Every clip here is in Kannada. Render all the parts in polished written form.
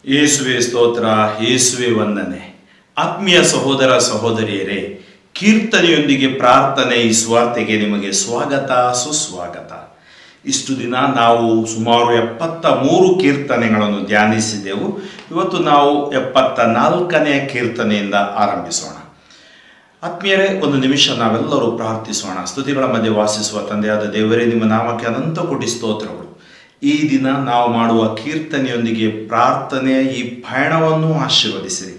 ಯೇಸುವೆ ಸ್ತೋತ್ರ, ಯೇಸುವೆ ವಂದನೆ. ಆತ್ಮೀಯ ಸಹೋದರ ಸಹೋದರಿಯರೇ, ಕೀರ್ತನೆಯೊಂದಿಗೆ ಪ್ರಾರ್ಥನೆ ಈ ಸ್ವಾರ್ಥೆಗೆ ನಿಮಗೆ ಸ್ವಾಗತ, ಸುಸ್ವಾಗತ. ಇಷ್ಟು ದಿನ ನಾವು ಸುಮಾರು 73 ಕೀರ್ತನೆಗಳನ್ನು ಧ್ಯಾನಿಸಿದೆವು. ಇವತ್ತು ನಾವು 74ನೇ ಕೀರ್ತನೆಯಿಂದ ಆರಂಭಿಸೋಣ. ಆತ್ಮೀಯರೇ, ಒಂದು ನಿಮಿಷ ನಾವೆಲ್ಲರೂ ಪ್ರಾರ್ಥಿಸೋಣ. ಸ್ತುತಿಗಳ ಮಧ್ಯೆ ವಾಸಿಸುವ ತಂದೆಯಾದ ದೇವರೇ, ನಿಮ್ಮ ನಾಮಕ್ಕೆ ಅನಂತ ಕೋಟಿ ಸ್ತೋತ್ರಗಳು. ಈ ದಿನ ನಾವು ಮಾಡುವ ಕೀರ್ತನೆಯೊಂದಿಗೆ ಪ್ರಾರ್ಥನೆಯ ಈ ಪಯಣವನ್ನು ಆಶೀರ್ವದಿಸಿರಿ.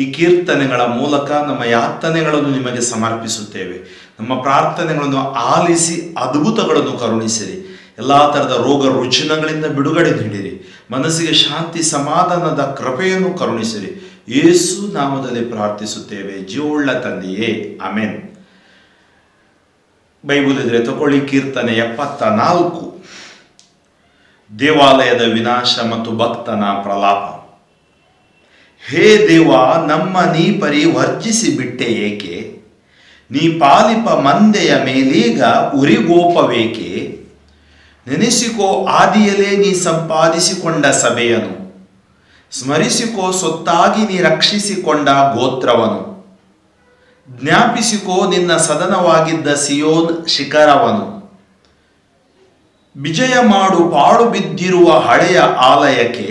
ಈ ಕೀರ್ತನೆಗಳ ಮೂಲಕ ನಮ್ಮ ಯಾತನೆಗಳನ್ನು ನಿಮಗೆ ಸಮರ್ಪಿಸುತ್ತೇವೆ. ನಮ್ಮ ಪ್ರಾರ್ಥನೆಗಳನ್ನು ಆಲಿಸಿ ಅದ್ಭುತಗಳನ್ನು ಕರುಣಿಸಿರಿ. ಎಲ್ಲ ಥರದ ರೋಗ ರುಜಿನಗಳಿಂದ ಬಿಡುಗಡೆ ನೀಡಿರಿ. ಮನಸ್ಸಿಗೆ ಶಾಂತಿ ಸಮಾಧಾನದ ಕೃಪೆಯನ್ನು ಕರುಣಿಸಿರಿ. ಯೇಸು ನಾಮದಲ್ಲಿ ಪ್ರಾರ್ಥಿಸುತ್ತೇವೆ, ಜೀವವುಳ್ಳ ತಂದೆಯೇ, ಆಮೆನ್. ಬೈಬಲ್ ಇದ್ರೆ ತಗೊಳ್ಳಿ. ಕೀರ್ತನೆ 74. ದೇವಾಲಯದ ವಿನಾಶ ಮತ್ತು ಭಕ್ತನ ಪ್ರಲಾಪ. ಹೇ ದೇವ, ನಮ್ಮ ನೀ ಪರಿವರ್ಜಿಸಿ ಬಿಟ್ಟೆ ಏಕೆ? ನೀ ಪಾಲಿಪ ಮಂದೆಯ ಮೇಲೀಗ ಉರಿಗೋಪವೇಕೆ? ನೆನೆಸಿಕೋ ಆದಿಯಲೇ ನೀ ಸಂಪಾದಿಸಿಕೊಂಡ ಸಭೆಯನು, ಸ್ಮರಿಸಿಕೋ ಸೊತ್ತಾಗಿ ನೀ ರಕ್ಷಿಸಿಕೊಂಡ ಗೋತ್ರವನು. ಜ್ಞಾಪಿಸಿಕೋ ನಿನ್ನ ಸದನವಾಗಿದ್ದ ಸಿಯೋನ್ ಶಿಖರವನು. ವಿಜಯ ಮಾಡು ಪಾಳು ಬಿದ್ದಿರುವ ಹಳೆಯ ಆಲಯಕ್ಕೆ,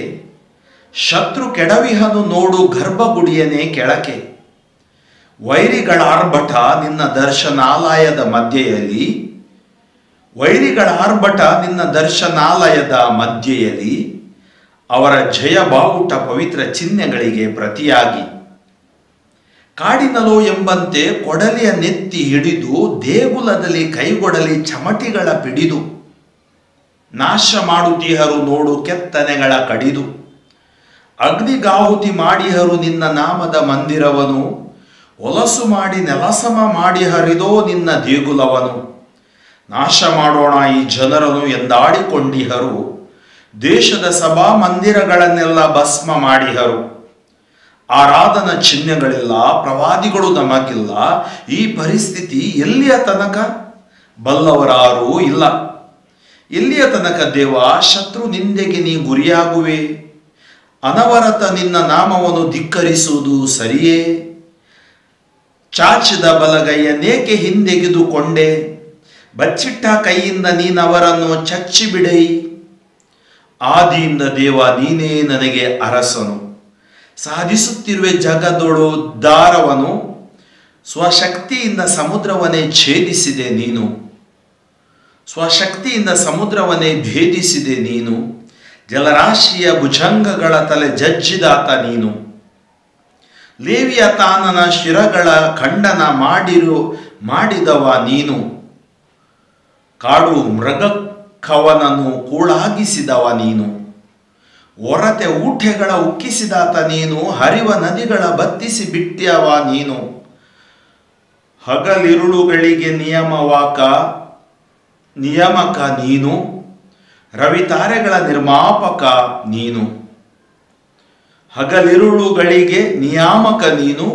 ಶತ್ರು ಕೆಡವಿಹನು ನೋಡು ಗರ್ಭಗುಡಿಯನೇ ಕೆಳಕೆ. ವೈರಿಗಳ ಆರ್ಭಟ ನಿನ್ನ ದರ್ಶನಾಲಯದ ಮಧ್ಯೆಯಲ್ಲಿ, ವೈರಿಗಳ ಆರ್ಭಟ ನಿನ್ನ ದರ್ಶನಾಲಯದ ಮಧ್ಯೆಯಲ್ಲಿ, ಅವರ ಜಯ ಬಾವುಟ ಪವಿತ್ರ ಚಿಹ್ನೆಗಳಿಗೆ ಪ್ರತಿಯಾಗಿ. ಕಾಡಿನಲೋ ಎಂಬಂತೆ ಕೊಡಲಿಯ ನೆತ್ತಿ ಹಿಡಿದು, ದೇಗುಲದಲ್ಲಿ ಕೈಗೊಡಲಿ ಚಮಟಿಗಳ ಪಿಡಿದು. ನಾಶ ಮಾಡುತ್ತೀಹರು ನೋಡು ಕೆತ್ತನೆಗಳ ಕಡಿದು, ಅಗ್ನಿಗಾಹುತಿ ಮಾಡಿಹರು ನಿನ್ನ ನಾಮದ ಮಂದಿರವನು. ಒಲಸು ಮಾಡಿ ನೆಲಸಮ ಮಾಡಿ ಹರಿದೋ ನಿನ್ನ ದೇಗುಲವನು. ನಾಶ ಮಾಡೋಣ ಈ ಜನರನ್ನು ಎಂದಾಡಿಕೊಂಡಿಹರು, ದೇಶದ ಸಭಾ ಮಂದಿರಗಳನ್ನೆಲ್ಲ ಭಸ್ಮ ಮಾಡಿಹರು. ಆರಾಧನಾ ಚಿಹ್ನೆಗಳಿಲ್ಲ, ಪ್ರವಾದಿಗಳು ನಮಗಿಲ್ಲ. ಈ ಪರಿಸ್ಥಿತಿ ಎಲ್ಲಿಯ ತನಕ? ಬಲ್ಲವರಾರೂ ಇಲ್ಲ. ಎಲ್ಲಿಯ ತನಕ ದೇವ? ಶತ್ರು ನಿಂದೆಗೆ ನೀ ಗುರಿಯಾಗುವೆ. ಅನವರತ ನಿನ್ನ ನಾಮವನ್ನು ಧಿಕ್ಕರಿಸುವುದು ಸರಿಯೇ? ಚಾಚಿದ ಬಲಗೈಯನ್ನೇಕೆ ಹಿಂದೆಗೆದುಕೊಂಡೆ? ಬಚ್ಚಿಟ್ಟ ಕೈಯಿಂದ ನೀನವರನ್ನು ಚಚ್ಚಿಬಿಡೈ. ಆದಿಯಿಂದ ದೇವ ನೀನೇ ನನಗೆ ಅರಸನು. ಸಾಧಿಸುತ್ತಿರುವೆ ಜಗದೊಳು ದಾರವನು. ಸ್ವಶಕ್ತಿಯಿಂದ ಸಮುದ್ರವನ್ನೇ ಛೇದಿಸಿದೆ ನೀನು. ಸ್ವಶಕ್ತಿಯಿಂದ ಸಮುದ್ರವನ್ನೇ ಭೇದಿಸಿದೆ ನೀನು. ಜಲರಾಶಿಯ ಭುಜಂಗಗಳ ತಲೆ ಜಜ್ಜಿದಾತ ನೀನು. ಲೇವಿಯ ತಾನನ ಶಿರಗಳ ಖಂಡನ ಮಾಡಿದವ ನೀನು. ಕಾಡು ಮೃಗಕ್ಕವನನ್ನು ಕೂಳಾಗಿಸಿದವ ನೀನು. ಒರತೆ ಊಟೆಗಳ ಉಕ್ಕಿಸಿದಾತ ನೀನು. ಹರಿವ ನದಿಗಳ ಬತ್ತಿಸಿ ಬಿಟ್ಟವ ನೀನು. ಹಗಲಿರುಳುಗಳಿಗೆ ನಿಯಮಕ ನೀನು. ರವಿತಾರೆಗಳ ನಿರ್ಮಾಪಕ ನೀನು. ಹಗಲಿರುಳುಗಳಿಗೆ ನಿಯಾಮಕ ನೀನು.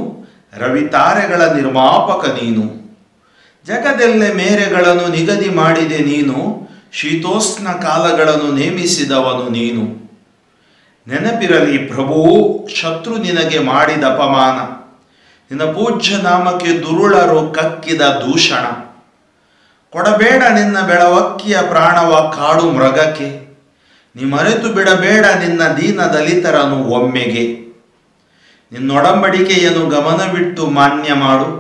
ರವಿತಾರೆಗಳ ನಿರ್ಮಾಪಕ ನೀನು. ಜಗದೆಲ್ಲೆ ಮೇರೆಗಳನ್ನು ನಿಗದಿ ಮಾಡಿದೆ ನೀನು. ಶೀತೋಷ್ಣ ಕಾಲಗಳನ್ನು ನೇಮಿಸಿದವನು ನೀನು. ನೆನಪಿರಲಿ ಪ್ರಭೂ, ಶತ್ರು ನಿನಗೆ ಮಾಡಿದ ಅಪಮಾನ. ನಿನ್ನ ಪೂಜ್ಯ ನಾಮಕ್ಕೆ ದುರುಳರು ಕಕ್ಕಿದ ದೂಷಣ. ಕೊಡಬೇಡ ನಿನ್ನ ಬೆಳವಕ್ಕಿಯ ಪ್ರಾಣವ ಕಾಡು ಮೃಗಕ್ಕೆ. ನೀ ಮರೆತು ಬಿಡಬೇಡ ನಿನ್ನ ದೀನ ದಲಿತರನ್ನು ಒಮ್ಮೆಗೆ. ನಿನ್ನೊಡಂಬಡಿಕೆಯನ್ನು ಗಮನವಿಟ್ಟು ಮಾನ್ಯ ಮಾಡು.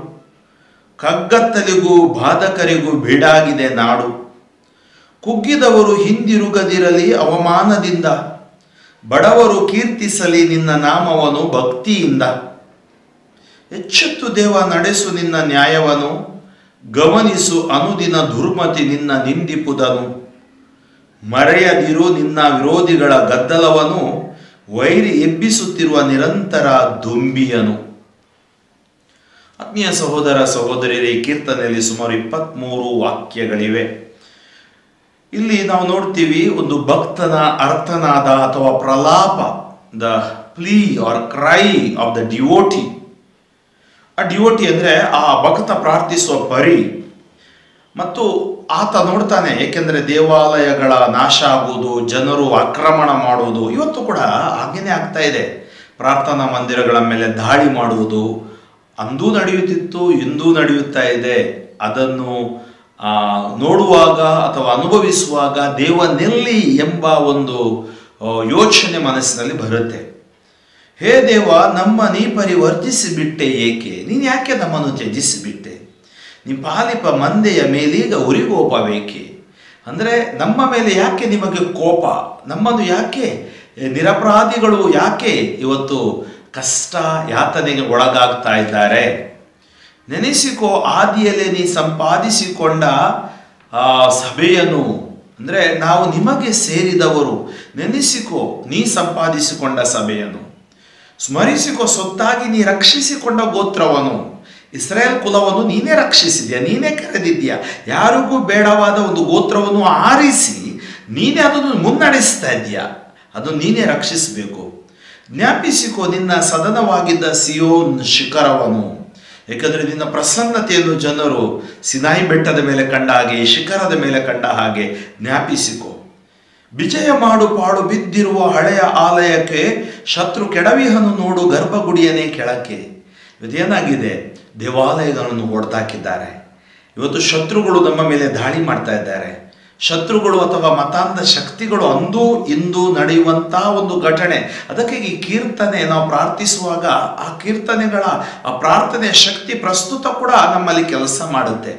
ಕಗ್ಗತ್ತಲಿಗೂ ಬಾಧಕರಿಗೂ ಬೀಡಾಗಿದೆ ನಾಡು. ಕುಗ್ಗಿದವರು ಹಿಂದಿರುಗದಿರಲಿ ಅವಮಾನದಿಂದ. ಬಡವರು ಕೀರ್ತಿಸಲಿ ನಿನ್ನ ನಾಮವನ್ನು ಭಕ್ತಿಯಿಂದ. ಎಚ್ಚೆತ್ತು ದೇವ ನಡೆಸು ನಿನ್ನ ನ್ಯಾಯವನ್ನು. ಗಮನಿಸು ಅನುದಿನ ದುರ್ಮತಿ ನಿನ್ನ ನಿಂದಿಪುದನು. ಮರೆಯದಿರು ನಿನ್ನ ವಿರೋಧಿಗಳ ಗದ್ದಲವನು. ವೈರಿ ಎಬ್ಬಿಸುತ್ತಿರುವ ನಿರಂತರ ದುಂಬಿಯನು. ಆತ್ಮೀಯ ಸಹೋದರ ಸಹೋದರಿಯರೇ, ಈ ಕೀರ್ತನೆಯಲ್ಲಿ ಸುಮಾರು 23 ವಾಕ್ಯಗಳಿವೆ. ಇಲ್ಲಿ ನಾವು ನೋಡ್ತೀವಿ, ಒಂದು ಭಕ್ತನ ಅರ್ಥನಾದ ಅಥವಾ ಪ್ರಲಾಪ, the plea or cry of the devotee. ಆ ಡಿವೋಟಿ ಅಂದರೆ ಆ ಭಕ್ತ ಪ್ರಾರ್ಥಿಸುವ ಪರಿ. ಮತ್ತು ಆತ ನೋಡ್ತಾನೆ. ಏಕೆಂದರೆ ದೇವಾಲಯಗಳ ನಾಶ ಆಗುವುದು, ಜನರು ಆಕ್ರಮಣ ಮಾಡುವುದು ಇವತ್ತು ಕೂಡ ಹಾಗೇನೆ ಆಗ್ತಾ ಇದೆ. ಪ್ರಾರ್ಥನಾ ಮಂದಿರಗಳ ಮೇಲೆ ದಾಳಿ ಮಾಡುವುದು ಅಂದೂ ನಡೆಯುತ್ತಿತ್ತು, ಇಂದೂ ನಡೆಯುತ್ತಾ ಇದೆ. ಅದನ್ನು ನೋಡುವಾಗ ಅಥವಾ ಅನುಭವಿಸುವಾಗ ದೇವನೆಲ್ಲಿ ಎಂಬ ಒಂದು ಯೋಚನೆ ಮನಸ್ಸಿನಲ್ಲಿ ಬರುತ್ತೆ. ಹೇ ದೇವ, ನೀ ಪರಿವರ್ತಿಸಿಬಿಟ್ಟೆ ಏಕೆ? ನೀನು ಯಾಕೆ ನಮ್ಮನ್ನು ತ್ಯಜಿಸಿಬಿಟ್ಟೆ? ನೀ ಪಾಲಿಪ ಮಂದೆಯ ಮೇಲೀಗ ಉರಿಗೋಪವೇಕೆ? ಅಂದರೆ ನಮ್ಮ ಮೇಲೆ ಯಾಕೆ ನಿಮಗೆ ಕೋಪ? ನಮ್ಮನ್ನು ಯಾಕೆ, ನಿರಪರಾಧಿಗಳು ಯಾಕೆ ಇವತ್ತು ಕಷ್ಟ ಯಾತನೆಗೆ ಒಳಗಾಗ್ತಾ ಇದ್ದಾರೆ? ನೆನೆಸಿಕೋ, ಆದಿಯಲ್ಲೇ ನೀ ಸಂಪಾದಿಸಿಕೊಂಡ ಸಭೆಯನ್ನು, ಅಂದರೆ ನಾವು ನಿಮಗೆ ಸೇರಿದವರು. ನೆನೆಸಿಕೋ, ನೀ ಸಂಪಾದಿಸಿಕೊಂಡ ಸಭೆಯನ್ನು. ಸ್ಮರಿಸಿಕೋ, ಸೊತ್ತಾಗಿ ನೀ ರಕ್ಷಿಸಿಕೊಂಡ ಗೋತ್ರವನ್ನು. ಇಸ್ರಾಯೇಲ್ ಕುಲವನ್ನು ನೀನೇ ರಕ್ಷಿಸಿದ್ಯಾ, ನೀನೇ ಕರೆದಿದ್ಯಾ. ಯಾರಿಗೂ ಬೇಡವಾದ ಒಂದು ಗೋತ್ರವನ್ನು ಆರಿಸಿ ನೀನೇ ಅದನ್ನು ಮುನ್ನಡೆಸ್ತಾ ಇದೆಯಾ. ಅದು ನೀನೇ ರಕ್ಷಿಸಬೇಕು. ಜ್ಞಾಪಿಸಿಕೋ ನಿನ್ನ ಸದನವಾಗಿದ್ದ ಸಿಯೋನ್ ಶಿಖರವನ್ನು. ಏಕೆಂದರೆ ನಿನ್ನ ಪ್ರಸನ್ನತೆಯನ್ನು ಜನರು ಸಿನಾಯಿ ಬೆಟ್ಟದ ಮೇಲೆ ಕಂಡ ಹಾಗೆ, ಶಿಖರದ ಮೇಲೆ ಕಂಡ ಹಾಗೆ ಜ್ಞಾಪಿಸಿಕೋ. ವಿಜಯ ಮಾಡು ಪಾಡು ಬಿದ್ದಿರುವ ಹಳೆಯ ಆಲಯಕ್ಕೆ, ಶತ್ರು ಕೆಡವಿಹನು ನೋಡು ಗರ್ಭಗುಡಿಯನೇ ಕೆಳಕ್ಕೆ. ಇದೇನಾಗಿದೆ? ದೇವಾಲಯಗಳನ್ನು ಹೊಡೆದಾಕಿದ್ದಾರೆ. ಇವತ್ತು ಶತ್ರುಗಳು ನಮ್ಮ ಮೇಲೆ ದಾಳಿ ಮಾಡ್ತಾ ಇದ್ದಾರೆ. ಶತ್ರುಗಳು ಅಥವಾ ಮತಾಂಧ ಶಕ್ತಿಗಳು ಅಂದೂ ಇಂದು ನಡೆಯುವಂತಹ ಒಂದು ಘಟನೆ. ಅದಕ್ಕೆ ಈ ಕೀರ್ತನೆ ನಾವು ಪ್ರಾರ್ಥಿಸುವಾಗ ಆ ಕೀರ್ತನೆಗಳ ಆ ಪ್ರಾರ್ಥನೆಯ ಶಕ್ತಿ ಪ್ರಸ್ತುತ ಕೂಡ ನಮ್ಮಲ್ಲಿ ಕೆಲಸ ಮಾಡುತ್ತೆ.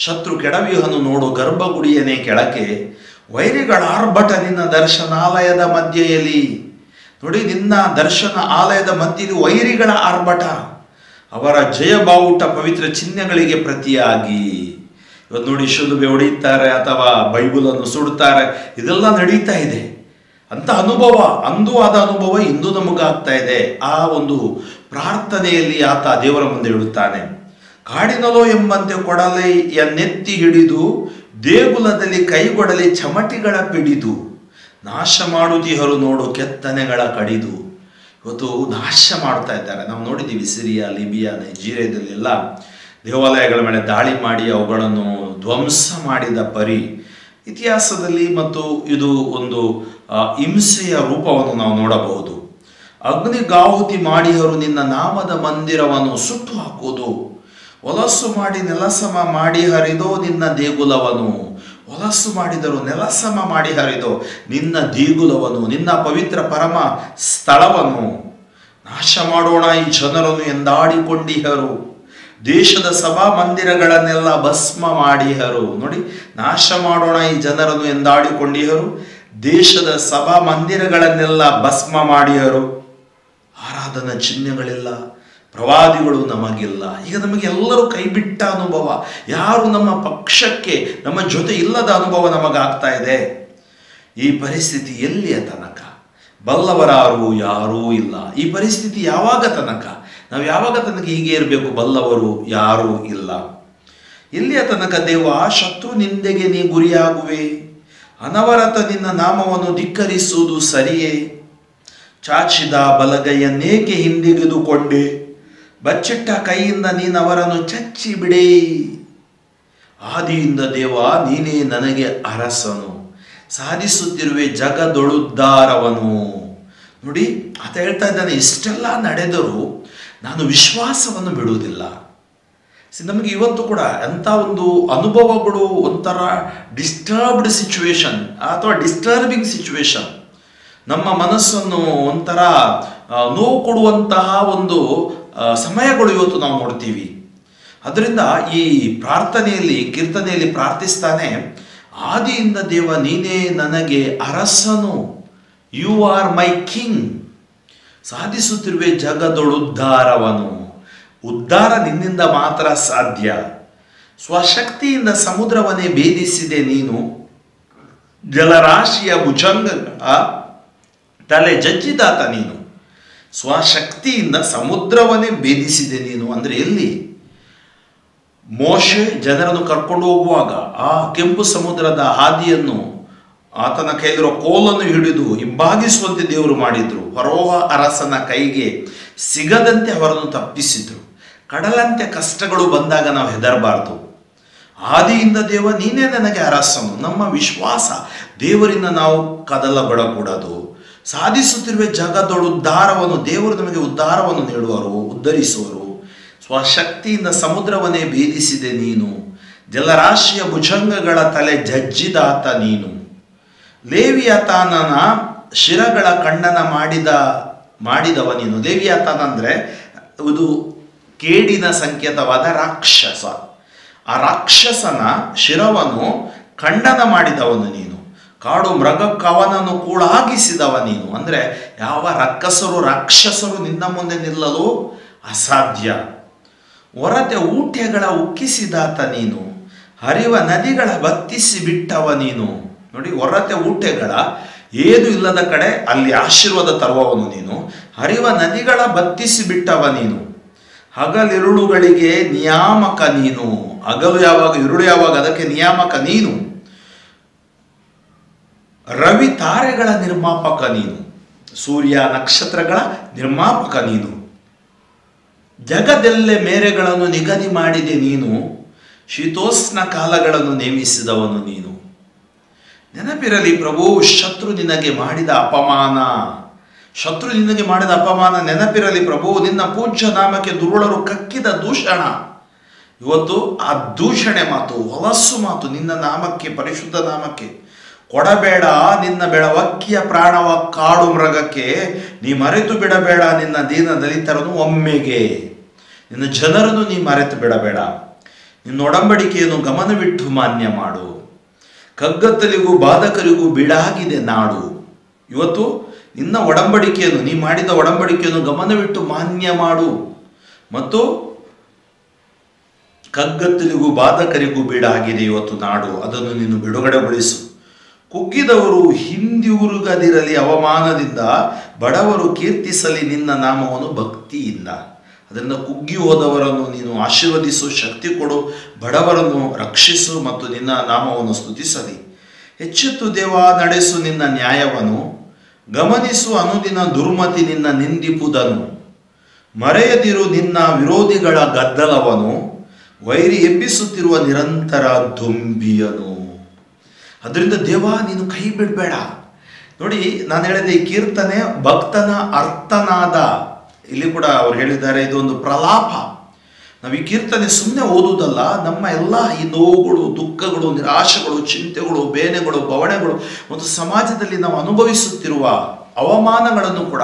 ಶತ್ರು ಕೆಡವಿಹನು ನೋಡು ಗರ್ಭಗುಡಿಯನೇ ಕೆಳಕ್ಕೆ, ವೈರಿಗಳ ಆರ್ಭಟ ನಿನ್ನ ದರ್ಶನಾಲಯದ ಮಧ್ಯೆಯಲ್ಲಿ. ನೋಡಿ, ನಿನ್ನ ದರ್ಶನ ಆಲಯದ ಮಧ್ಯೆಯಲ್ಲಿ ವೈರಿಗಳ ಆರ್ಭಟ, ಅವರ ಜಯ ಬಾವುಟ ಪವಿತ್ರ ಚಿಹ್ನೆಗಳಿಗೆ ಪ್ರತಿಯಾಗಿ. ಇವತ್ತು ನೋಡಿ, ಶಿಲುಬೆ ಹೊಡೆಯುತ್ತಾರೆ ಅಥವಾ ಬೈಬಲನ್ನು ಸುಡುತ್ತಾರೆ, ಇದೆಲ್ಲ ನಡೀತಾ ಇದೆ. ಅಂತ ಅನುಭವ ಅಂದೂ ಆದ ಅನುಭವ ಇಂದು ನಮಗಾಗ್ತಾ ಇದೆ. ಆ ಒಂದು ಪ್ರಾರ್ಥನೆಯಲ್ಲಿ ಆತ ದೇವರ ಮುಂದೆ ಇಡುತ್ತಾನೆ. ಕಾಡಿನಲೋ ಎಂಬಂತೆ ಕೊಡಲೆಯನ್ನೆತ್ತಿ ಹಿಡಿದು, ದೇಗುಲದಲ್ಲಿ ಕೈಗೊಡಲಿ ಚಮಟಿಗಳ ಪಿಡಿದು, ನಾಶ ಮಾಡುತ್ತಿಹರು ನೋಡು ಕೆತ್ತನೆಗಳ ಕಡಿದು. ಇವತ್ತು ನಾಶ ಮಾಡ್ತಾ ಇದ್ದಾರೆ. ನಾವು ನೋಡಿದ್ದೀವಿ, ಸಿರಿಯಾ, ಲಿಬಿಯಾ, ನೈಜೀರಿಯಾದಲ್ಲಿ ಎಲ್ಲ ದೇವಾಲಯಗಳ ಮೇಲೆ ದಾಳಿ ಮಾಡಿ ಅವುಗಳನ್ನು ಧ್ವಂಸ ಮಾಡಿದ ಪರಿ ಇತಿಹಾಸದಲ್ಲಿ. ಮತ್ತು ಇದು ಒಂದು ಹಿಂಸೆಯ ರೂಪವನ್ನು ನಾವು ನೋಡಬಹುದು. ಅಗ್ನಿಗಾಹುತಿ ಮಾಡಿಹರು ನಿನ್ನ ನಾಮದ ಮಂದಿರವನ್ನು ಸುಟ್ಟು ಹಾಕುವುದು, ಹೊಲಸು ಮಾಡಿ ನೆಲಸಮ ಮಾಡಿ ಹರಿದೋ ನಿನ್ನ ದೇಗುಲವನು. ಹೊಲಸು ಮಾಡಿದರು, ನೆಲಸಮ ಮಾಡಿ ಹರಿದೋ ನಿನ್ನ ದೇಗುಲವನು, ನಿನ್ನ ಪವಿತ್ರ ಪರಮ ಸ್ಥಳವನ್ನು. ನಾಶ ಮಾಡೋಣ ಈ ಜನರನ್ನು ಎಂದಾಡಿಕೊಂಡಿಹರು, ದೇಶದ ಸಭಾ ಮಂದಿರಗಳನ್ನೆಲ್ಲ ಭಸ್ಮ ಮಾಡಿಹರು. ನೋಡಿ, ನಾಶ ಮಾಡೋಣ ಈ ಜನರನ್ನು ಎಂದಾಡಿಕೊಂಡಿಹರು, ದೇಶದ ಸಭಾ ಮಂದಿರಗಳನ್ನೆಲ್ಲ ಭಸ್ಮ ಮಾಡಿಹರು. ಆರಾಧನಾ ಚಿಹ್ನೆಗಳಿಲ್ಲ, ಪ್ರವಾದಿಗಳು ನಮಗಿಲ್ಲ. ಈಗ ನಮಗೆಲ್ಲರೂ ಕೈಬಿಟ್ಟ ಅನುಭವ, ಯಾರು ನಮ್ಮ ಪಕ್ಷಕ್ಕೆ ನಮ್ಮ ಜೊತೆ ಇಲ್ಲದ ಅನುಭವ ನಮಗಾಗ್ತಾ ಇದೆ. ಈ ಪರಿಸ್ಥಿತಿ ಎಲ್ಲಿಯ ತನಕ? ಬಲ್ಲವರಾರು ಯಾರೂ ಇಲ್ಲ. ಈ ಪರಿಸ್ಥಿತಿ ಯಾವಾಗ ತನಕ? ನಾವು ಯಾವಾಗ ತನಕ ಹೀಗೆ ಇರಬೇಕು? ಬಲ್ಲವರು ಯಾರೂ ಇಲ್ಲ. ಎಲ್ಲಿಯ ತನಕ ದೇವ? ಶತ್ರು ನಿಂದೆಗೆ ನೀ ಗುರಿಯಾಗುವೆ, ಅನವರತ ನಿನ್ನ ನಾಮವನ್ನು ಧಿಕ್ಕರಿಸುವುದು ಸರಿಯೇ? ಚಾಚಿದ ಬಲಗೈಯನ್ನೇಕೆ ಹಿಂದೆಗೆದುಕೊಂಡೆ, ಬಚ್ಚಿಟ್ಟ ಕೈಯಿಂದ ನೀನವರನ್ನು ಚಚ್ಚಿ ಬಿಡೇ. ಆದಿಯಿಂದ ದೇವ ನೀನೇ ನನಗೆ ಅರಸನು, ಸಾಧಿಸುತ್ತಿರುವೆ ಜಗದೊಳುದ್ಧಾರವನು. ನೋಡಿ, ಆತ ಹೇಳ್ತಾ ಇದ್ದಾನೆ, ಇಷ್ಟೆಲ್ಲ ನಡೆದರೂ ನಾನು ವಿಶ್ವಾಸವನ್ನು ಬಿಡುವುದಿಲ್ಲ. ನಮಗೆ ಇವತ್ತು ಕೂಡ ಎಂಥ ಒಂದು ಅನುಭವಗಳು, ಒಂಥರ ಡಿಸ್ಟರ್ಬ್ಡ್ ಸಿಚುವೇಶನ್ ಅಥವಾ ಡಿಸ್ಟರ್ಬಿಂಗ್ ಸಿಚುವೇಶನ್, ನಮ್ಮ ಮನಸ್ಸನ್ನು ಒಂಥರ ನೋವು ಕೊಡುವಂತಹ ಒಂದು ಸಮಯಗಳು ಇವತ್ತು ನಾವು ನೋಡ್ತೀವಿ. ಅದರಿಂದ ಈ ಪ್ರಾರ್ಥನೆಯಲ್ಲಿ, ಕೀರ್ತನೆಯಲ್ಲಿ ಪ್ರಾರ್ಥಿಸ್ತಾನೆ, ಆದಿಯಿಂದ ದೇವ ನೀನೇ ನನಗೆ ಅರಸನು, ಯು ಆರ್ ಮೈ ಕಿಂಗ್, ಸಾಧಿಸುತ್ತಿರುವೆ ಜಗದೊಳುದ್ಧಾರವನು. ಉದ್ಧಾರ ನಿನ್ನಿಂದ ಮಾತ್ರ ಸಾಧ್ಯ. ಸ್ವಶಕ್ತಿಯಿಂದ ಸಮುದ್ರವನ್ನೇ ಭೇದಿಸಿದೆ ನೀನು, ಜಲರಾಶಿಯ ಭುಜಂಗಗಳ ತಲೆ ಜಜ್ಜಿದಾತ ನೀನು. ಸ್ವಶಕ್ತಿಯಿಂದ ಸಮುದ್ರವನ್ನೇ ಭೇದಿಸಿದೆ ನೀನು. ಅಂದರೆ ಎಲ್ಲಿ? ಮೋಶೆ ಜನರನ್ನು ಕರ್ಕೊಂಡು ಹೋಗುವಾಗ ಆ ಕೆಂಪು ಸಮುದ್ರದ ಹಾದಿಯನ್ನು ಆತನ ಕೈಲಿರೋ ಕೋಲನ್ನು ಹಿಡಿದು ಹಿಂಬಾಗಿಸುವಂತೆ ದೇವರು ಮಾಡಿದ್ರು. ಫರೋಹ ಅರಸನ ಕೈಗೆ ಸಿಗದಂತೆ ಅವರನ್ನು ತಪ್ಪಿಸಿದ್ರು. ಕಡಲಂತೆ ಕಷ್ಟಗಳು ಬಂದಾಗ ನಾವು ಹೆದರಬಾರ್ದು. ಆದಿಯಿಂದ ದೇವ ನೀನೇ ನನಗೆ ಅರಸನು. ನಮ್ಮ ವಿಶ್ವಾಸ ದೇವರಿಂದ ನಾವು ಕದಲಗೊಳ್ಳಕೂಡದು. ಸಾಧಿಸುತ್ತಿರುವ ಜಗದೊಳು ಉದ್ಧಾರವನ್ನು ದೇವರು ನಮಗೆ ಉದ್ಧಾರವನ್ನು ನೀಡುವರು, ಉದ್ಧರಿಸುವರು. ಸ್ವಶಕ್ತಿಯಿಂದ ಸಮುದ್ರವನ್ನೇ ಭೇದಿಸಿದೆ ನೀನು, ಜಲರಾಶಿಯ ಭುಜಂಗಗಳ ತಲೆ ಜಜ್ಜಿದಾತ ನೀನು. ಲೇವಿಯಾತಾನನ ಶಿರಗಳ ಖಂಡನ ಮಾಡಿದವ ನೀನು. ಲೇವಿಯಾತಾನ ಅಂದರೆ ಇದು ಕೇಡಿನ ಸಂಕೇತವಾದ ರಾಕ್ಷಸ. ಆ ರಾಕ್ಷಸನ ಶಿರವನ್ನು ಖಂಡನ ಮಾಡಿದವನು ನೀನು. ಕಾಡು ಮೃಗಕ್ಕವನನ್ನು ಕೂಳಾಗಿಸಿದವ ನೀನು. ಅಂದರೆ ಯಾವ ರಾಕ್ಷಸರು ನಿನ್ನ ಮುಂದೆ ನಿಲ್ಲಲು ಅಸಾಧ್ಯ. ಹೊರತೆ ಊಟ್ಯಗಳ ಉಕ್ಕಿಸಿದಾತ ನೀನು, ಹರಿವ ನದಿಗಳ ಬತ್ತಿಸಿ ಬಿಟ್ಟವ ನೀನು. ನೋಡಿ, ಹೊರತೆ ಊಟೆಗಳ ಏನು ಇಲ್ಲದ ಕಡೆ ಅಲ್ಲಿ ಆಶೀರ್ವಾದ ತರುವವನು ನೀನು. ಹರಿವ ನದಿಗಳ ಬತ್ತಿಸಿ ಬಿಟ್ಟವ ನೀನು. ಹಗಲಿರುಳುಗಳಿಗೆ ನಿಯಾಮಕ ನೀನು. ಹಗಲು ಯಾವಾಗ ಇರುಳು ಯಾವಾಗ ಅದಕ್ಕೆ ನಿಯಾಮಕ ನೀನು. ರವಿ ತಾರೆಗಳ ನಿರ್ಮಾಪಕ ನೀನು, ಸೂರ್ಯ ನಕ್ಷತ್ರಗಳ ನಿರ್ಮಾಪಕ ನೀನು. ಜಗದೆಲ್ಲೆ ಮೇರೆಗಳನ್ನು ನಿಗದಿ ಮಾಡಿದೆ ನೀನು, ಶೀತೋಷ್ಣ ಕಾಲಗಳನ್ನು ನೇಮಿಸಿದವನು ನೀನು. ನೆನಪಿರಲಿ ಪ್ರಭು, ಶತ್ರು ನಿನಗೆ ಮಾಡಿದ ಅಪಮಾನ ನೆನಪಿರಲಿ ಪ್ರಭು. ನಿನ್ನ ಪೂಜ್ಯ ನಾಮಕ್ಕೆ ದುರುಳರು ಕಕ್ಕಿದ ದೂಷಣ. ಇವತ್ತು ಆ ದೂಷಣೆ ಮಾತು, ಹೊಲಸು ಮಾತು ನಿನ್ನ ನಾಮಕ್ಕೆ, ಪರಿಶುದ್ಧ ನಾಮಕ್ಕೆ ಕೊಡಬೇಡ. ನಿನ್ನ ಬೆಳವಕ್ಕಿಯ ಪ್ರಾಣವ ಕಾಡು ಮೃಗಕ್ಕೆ ನೀ ಮರೆತು ಬಿಡಬೇಡ. ನಿನ್ನ ದೀನ ದಲಿತರನ್ನು ಒಮ್ಮೆಗೆ, ನಿನ್ನ ಜನರನ್ನು ನೀ ಮರೆತು ಬಿಡಬೇಡ. ನಿನ್ನ ಒಡಂಬಡಿಕೆಯನ್ನು ಗಮನವಿಟ್ಟು ಮಾನ್ಯ ಮಾಡು. ಕಗ್ಗತ್ತಲಿಗೂ ಬಾಧಕರಿಗೂ ಬೀಡಾಗಿದೆ ನಾಡು. ಇವತ್ತು ನಿನ್ನ ಒಡಂಬಡಿಕೆಯನ್ನು, ನೀ ಮಾಡಿದ ಒಡಂಬಡಿಕೆಯನ್ನು ಗಮನವಿಟ್ಟು ಮಾನ್ಯ ಮಾಡು. ಮತ್ತು ಕಗ್ಗತ್ತಲಿಗೂ ಬಾಧಕರಿಗೂ ಬೀಡಾಗಿದೆ ಇವತ್ತು ನಾಡು, ಅದನ್ನು ನೀನು ಬಿಡುಗಡೆಗೊಳಿಸು. ಕುಗ್ಗಿದವರು ಹಿಂದಿರುಗದಿರಲಿ ಅವಮಾನದಿಂದ, ಬಡವರು ಕೀರ್ತಿಸಲಿ ನಿನ್ನ ನಾಮವನ್ನು ಭಕ್ತಿಯಿಂದ. ಅದರಿಂದ ಕುಗ್ಗಿ ಹೋದವರನ್ನು ನೀನು ಆಶೀರ್ವದಿಸು, ಶಕ್ತಿ ಕೊಡು, ಬಡವರನ್ನು ರಕ್ಷಿಸು ಮತ್ತು ನಿನ್ನ ನಾಮವನ್ನು ಸ್ತುತಿಸಲಿ. ಎಚ್ಚೆತ್ತು ದೇವ, ನಡೆಸು ನಿನ್ನ ನ್ಯಾಯವನ್ನು, ಗಮನಿಸು ಅನುದಿನ ದುರ್ಮತಿ ನಿನ್ನ ನಿಂದಿಪುದನು. ಮರೆಯದಿರು ನಿನ್ನ ವಿರೋಧಿಗಳ ಗದ್ದಲವನು, ವೈರಿ ಎಬ್ಬಿಸುತ್ತಿರುವ ನಿರಂತರ ದೊಂಬಿಯನು. ಅದರಿಂದ ದೇವ ನೀನು ಕೈ ಬಿಡಬೇಡ. ನೋಡಿ, ನಾನು ಹೇಳಿದೆ ಈ ಕೀರ್ತನೆ ಭಕ್ತನ ಅರ್ಥನಾದ. ಇಲ್ಲಿ ಕೂಡ ಅವ್ರು ಹೇಳಿದ್ದಾರೆ ಇದೊಂದು ಪ್ರಲಾಪ. ನಾವು ಈ ಕೀರ್ತನೆ ಸುಮ್ಮನೆ ಓದುವುದಲ್ಲ, ನಮ್ಮ ಎಲ್ಲ ಈ ನೋವುಗಳು, ದುಃಖಗಳು, ನಿರಾಶೆಗಳು, ಚಿಂತೆಗಳು, ಬೇನೆಗಳು, ಬವಣೆಗಳು ಮತ್ತು ಸಮಾಜದಲ್ಲಿ ನಾವು ಅನುಭವಿಸುತ್ತಿರುವ ಅವಮಾನಗಳನ್ನು ಕೂಡ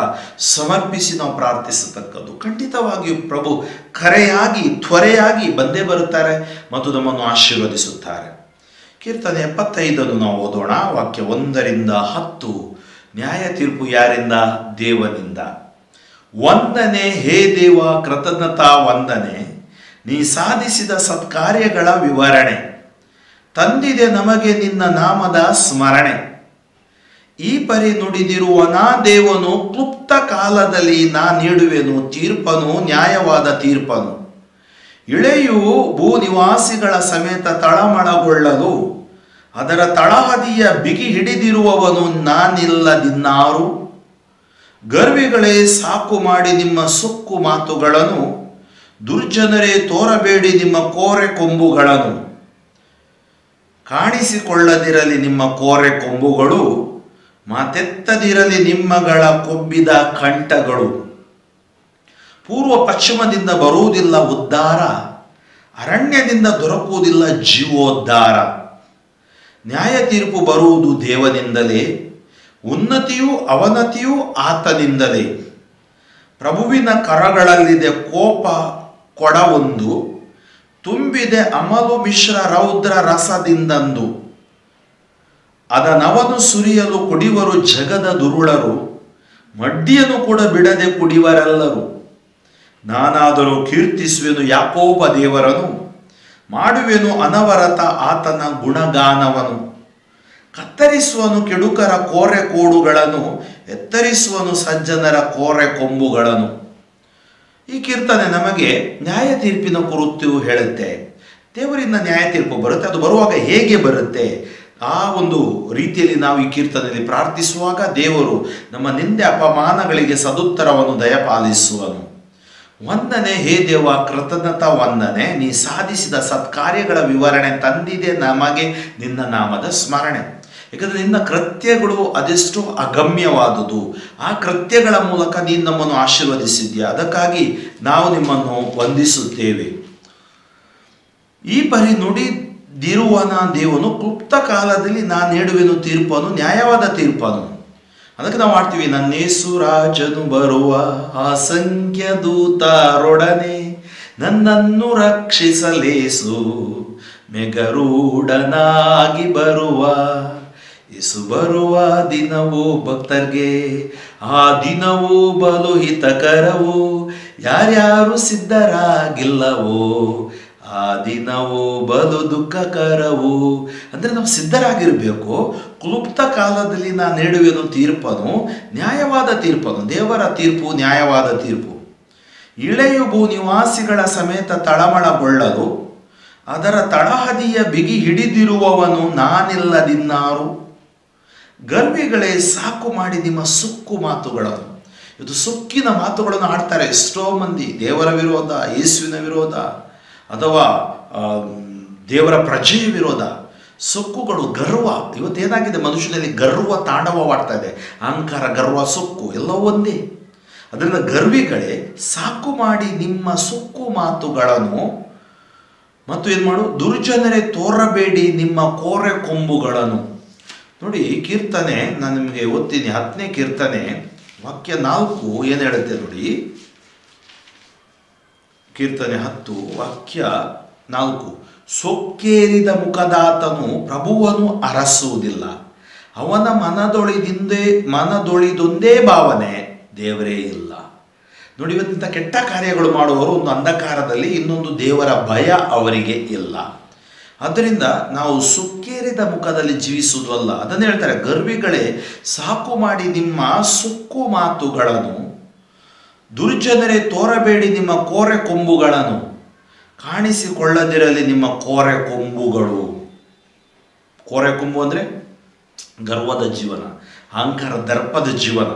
ಸಮರ್ಪಿಸಿ ನಾವು ಪ್ರಾರ್ಥಿಸತಕ್ಕದ್ದು. ಖಂಡಿತವಾಗಿಯೂ ಪ್ರಭು ಕರೆಯಾಗಿ ತ್ವರೆಯಾಗಿ ಬಂದೇ ಬರುತ್ತಾರೆ ಮತ್ತು ನಮ್ಮನ್ನು ಆಶೀರ್ವದಿಸುತ್ತಾರೆ. ಕೀರ್ತನೆ 75 ನಾವು ಓದೋಣ. ವಾಕ್ಯ 1ರಿಂದ 10. ನ್ಯಾಯ ತೀರ್ಪು ಯಾರಿಂದ? ದೇವನಿಂದ. ವಂದನೆ ಹೇ ದೇವ, ಕೃತಜ್ಞತಾ ವಂದನೆ. ನೀ ಸಾಧಿಸಿದ ಸತ್ಕಾರ್ಯಗಳ ವಿವರಣೆ, ತಂದಿದೆ ನಮಗೆ ನಿನ್ನ ನಾಮದ ಸ್ಮರಣೆ. ಈ ಪರಿ ನುಡಿದಿರುವನಾ ದೇವನು, ಕ್ಲುಪ್ತ ಕಾಲದಲ್ಲಿ ನಾ ನೀಡುವೆನು ತೀರ್ಪನು, ನ್ಯಾಯವಾದ ತೀರ್ಪನು. ಇಳೆಯು ಭೂನಿವಾಸಿಗಳ ಸಮೇತ ತಳಮಳಗೊಳ್ಳಲು, ಅದರ ತಳಹದಿಯ ಬಿಗಿ ಹಿಡಿದಿರುವವನು ನಾನಿಲ್ಲದಿನ್ನಾರು. ಗರ್ವಿಗಳೇ ಸಾಕು ಮಾಡಿ ನಿಮ್ಮ ಸೊಕ್ಕು ಮಾತುಗಳನ್ನು, ದುರ್ಜನರೇ ತೋರಬೇಡಿ ನಿಮ್ಮ ಕೋರೆ ಕೊಂಬುಗಳನ್ನು. ಕಾಣಿಸಿಕೊಳ್ಳದಿರಲಿ ನಿಮ್ಮ ಕೋರೆ ಕೊಂಬುಗಳು, ಮಾತೆತ್ತದಿರಲಿ ನಿಮ್ಮಗಳ ಕೊಬ್ಬಿದ ಕಂಠಗಳು. ಪೂರ್ವ ಪಶ್ಚಿಮದಿಂದ ಬರುವುದಿಲ್ಲ ಉದ್ಧಾರ, ಅರಣ್ಯದಿಂದ ದೊರಕುವುದಿಲ್ಲ ಜೀವೋದ್ಧಾರ. ನ್ಯಾಯ ತೀರ್ಪು ಬರುವುದು ದೇವನಿಂದಲೇ, ಉನ್ನತಿಯೂ ಅವನತಿಯೂ ಆತನಿಂದಲೇ. ಪ್ರಭುವಿನ ಕರಗಳಲ್ಲಿದೆ ಕೋಪ ಕೊಡವೊಂದು, ತುಂಬಿದೆ ಅಮಲು ಮಿಶ್ರ ರೌದ್ರ ರಸದಿಂದಂದು. ಅದನವನು ಸುರಿಯಲು ಕುಡಿವರು ಜಗದ ದುರುಳರು, ಮಡ್ಡಿಯನ್ನು ಕೂಡ ಬಿಡದೆ ಕುಡಿವರೆಲ್ಲರು. ನಾನಾದರೂ ಕೀರ್ತಿಸುವೆನು ಯಾಕೋಬ ದೇವರನು, ಮಾಡುವೆನು ಅನವರತ ಆತನ ಗುಣಗಾನವನು. ಕತ್ತರಿಸುವನು ಕೆಡುಕರ ಕೋರೆ ಕೋಡುಗಳನ್ನು, ಎತ್ತರಿಸುವನು ಸಜ್ಜನರ ಕೋರೆ ಕೊಂಬುಗಳನ್ನು. ಈ ಕೀರ್ತನೆ ನಮಗೆ ನ್ಯಾಯ ತೀರ್ಪಿನ ಕುರಿತು ಹೇಳುತ್ತೆ. ದೇವರಿಂದ ನ್ಯಾಯ ತೀರ್ಪು ಬರುತ್ತೆ. ಅದು ಬರುವಾಗ ಹೇಗೆ ಬರುತ್ತೆ? ಆ ಒಂದು ರೀತಿಯಲ್ಲಿ ನಾವು ಈ ಕೀರ್ತನೆಯಲ್ಲಿ ಪ್ರಾರ್ಥಿಸುವಾಗ ದೇವರು ನಮ್ಮ ನಿಂದೆ ಅಪಮಾನಗಳಿಗೆ ಸದುತ್ತರವನ್ನು ದಯಪಾಲಿಸುವನು. ವಂದನೆ ಹೇ ದೇವ, ಕೃತಜ್ಞತಾ ವಂದನೆ. ನೀ ಸಾಧಿಸಿದ ಸತ್ಕಾರ್ಯಗಳ ವಿವರಣೆ ತಂದಿದೆ ನಮಗೆ ನಿನ್ನ ನಾಮದ ಸ್ಮರಣೆ. ಯಾಕಂದರೆ ನಿನ್ನ ಕೃತ್ಯಗಳು ಅದೆಷ್ಟು ಅಗಮ್ಯವಾದುದು. ಆ ಕೃತ್ಯಗಳ ಮೂಲಕ ನೀನು ನಮ್ಮನ್ನು ಆಶೀರ್ವದಿಸಿದ್ಯಾ. ಅದಕ್ಕಾಗಿ ನಾವು ನಿಮ್ಮನ್ನು ವಂದಿಸುತ್ತೇವೆ. ಈ ಪರಿ ನುಡಿದಿರುವನ ದೇವನು ಕ್ಲುಪ್ತ ಕಾಲದಲ್ಲಿ ನಾನು ನೀಡುವೆನು ತೀರ್ಪನು, ನ್ಯಾಯವಾದ ತೀರ್ಪನು. ಅದಕ್ಕೆ ನಾವು ಮಾಡ್ತೀವಿ, ನನ್ನೇಸು ರಾಜನು ಬರುವ ಅಸಂಖ್ಯ ದೂತರೊಡನೆ ನನ್ನನ್ನು ರಕ್ಷಿಸಲೇಸು ಮೆಗರೂಢನಾಗಿ ಬರುವ. ಯೇಸು ಬರುವ ದಿನವೂ ಭಕ್ತರಿಗೆ ಆ ದಿನವೂ ಬಲು ಹಿತಕರವು. ಯಾರ್ಯಾರು ಸಿದ್ಧರಾಗಿಲ್ಲವೋ ಆ ದಿನವೂ ಬಲು ದುಃಖಕರವು. ಅಂದರೆ ನಾವು ಸಿದ್ಧರಾಗಿರಬೇಕು. ಕ್ಲುಪ್ತ ಕಾಲದಲ್ಲಿ ನಾನು ನೀಡುವೆನು ತೀರ್ಪನು, ನ್ಯಾಯವಾದ ತೀರ್ಪನು. ದೇವರ ತೀರ್ಪು ನ್ಯಾಯವಾದ ತೀರ್ಪು. ಇಳೆಯು ಭೂ ನಿವಾಸಿಗಳ ಸಮೇತ ತಳಮಳಗೊಳ್ಳಲು ಅದರ ತಳಹದಿಯ ಬಿಗಿ ಹಿಡಿದಿರುವವನು ನಾನಿಲ್ಲದಿನ್ನಾರು. ಗರ್ವಿಗಳೇ ಸಾಕು ಮಾಡಿ ನಿಮ್ಮ ಸುಕ್ಕು ಮಾತುಗಳನ್ನು. ಇದು ಸುಕ್ಕಿನ ಮಾತುಗಳನ್ನು ಆಡ್ತಾರೆ ಎಷ್ಟೋ ಮಂದಿ. ದೇವರ ವಿರೋಧ, ಯೇಸುವಿನ ವಿರೋಧ, ಅಥವಾ ದೇವರ ಪ್ರಜೆಯ ವಿರೋಧ. ಸೊಕ್ಕುಗಳು, ಗರ್ವ. ಇವತ್ತೇನಾಗಿದೆ, ಮನುಷ್ಯನಲ್ಲಿ ಗರ್ವ ತಾಂಡವವಾಡ್ತಾ ಇದೆ. ಅಹಂಕಾರ, ಗರ್ವ, ಸೊಕ್ಕು ಎಲ್ಲವೂ ಒಂದೇ. ಅದರಿಂದ ಗರ್ವಿಗಳೇ ಸಾಕು ಮಾಡಿ ನಿಮ್ಮ ಸುಕ್ಕು ಮಾತುಗಳನ್ನು, ಮತ್ತು ಏನು ಮಾಡು, ದುರ್ಜನರೇ ತೋರಬೇಡಿ ನಿಮ್ಮ ಕೋರೆ ಕೊಂಬುಗಳನ್ನು. ನೋಡಿ, ಕೀರ್ತನೆ ನಾನು ನಿಮಗೆ ಓದ್ತೀನಿ. 10ನೇ ಕೀರ್ತನೆ ವಾಕ್ಯ 4 ಏನು ಹೇಳುತ್ತೆ ನೋಡಿ. ಕೀರ್ತನೆ 10 ವಾಕ್ಯ 4. ಸೊಕ್ಕೇರಿದ ಮುಖದಾತನು ಪ್ರಭುವನ್ನು ಅರಸುವುದಿಲ್ಲ, ಅವನ ಮನದೊಳಿದೊಂದೇ ಭಾವನೆ ದೇವರೇ ಇಲ್ಲ. ನೋಡಿ, ಇವತ್ತಿಂಥ ಕೆಟ್ಟ ಕಾರ್ಯಗಳು ಮಾಡುವವರು ಒಂದು ಅಂಧಕಾರದಲ್ಲಿ, ಇನ್ನೊಂದು ದೇವರ ಭಯ ಅವರಿಗೆ ಇಲ್ಲ. ಆದ್ದರಿಂದ ನಾವು ಸುಕ್ಕೇರಿದ ಮುಖದಲ್ಲಿ ಜೀವಿಸುವುದು ಅಲ್ಲ. ಅದನ್ನು ಹೇಳ್ತಾರೆ, ಗರ್ವಿಗಳೇ ಸಾಕು ಮಾಡಿ ನಿಮ್ಮ ಸುಕ್ಕು ಮಾತುಗಳನ್ನು, ದುರ್ಜನರೇ ತೋರಬೇಡಿ ನಿಮ್ಮ ಕೋರೆ ಕೊಂಬುಗಳನ್ನು. ಕಾಣಿಸಿಕೊಳ್ಳದಿರಲಿ ನಿಮ್ಮ ಕೋರೆ ಕೊಂಬುಗಳು. ಕೋರೆ ಕೊಂಬು ಅಂದರೆ ಗರ್ವದ ಜೀವನ, ಅಹಂಕಾರ, ದರ್ಪದ ಜೀವನ.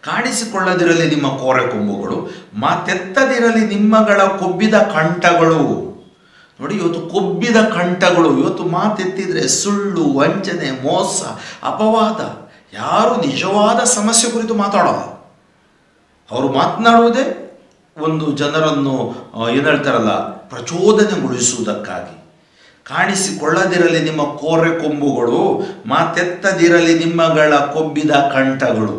ಕಾಣಿಸಿಕೊಳ್ಳದಿರಲಿ ನಿಮ್ಮ ಕೋರೆ ಕೊಂಬುಗಳು, ಮಾತೆತ್ತದಿರಲಿ ನಿಮ್ಮಗಳ ಕೊಬ್ಬಿದ ಕಂಠಗಳು. ನೋಡಿ, ಇವತ್ತು ಕೊಬ್ಬಿದ ಕಂಠಗಳು. ಇವತ್ತು ಮಾತೆತ್ತಿದ್ರೆ ಸುಳ್ಳು, ವಂಚನೆ, ಮೋಸ, ಅಪವಾದ. ಯಾರು ನಿಜವಾದ ಸಮಸ್ಯೆ ಕುರಿತು ಮಾತಾಡೋಲ್ಲ. ಅವರು ಮಾತನಾಡುವುದೇ ಒಂದು ಜನರನ್ನು ಏನು ಹೇಳ್ತಾರಲ್ಲ, ಪ್ರಚೋದನೆಗೊಳಿಸುವುದಕ್ಕಾಗಿ. ಕಾಣಿಸಿಕೊಳ್ಳದಿರಲಿ ನಿಮ್ಮ ಕೋರೆ ಕೊಂಬುಗಳು, ಮಾತೆತ್ತದಿರಲಿ ನಿಮ್ಮಗಳ ಕೊಬ್ಬಿದ ಕಂಠಗಳು.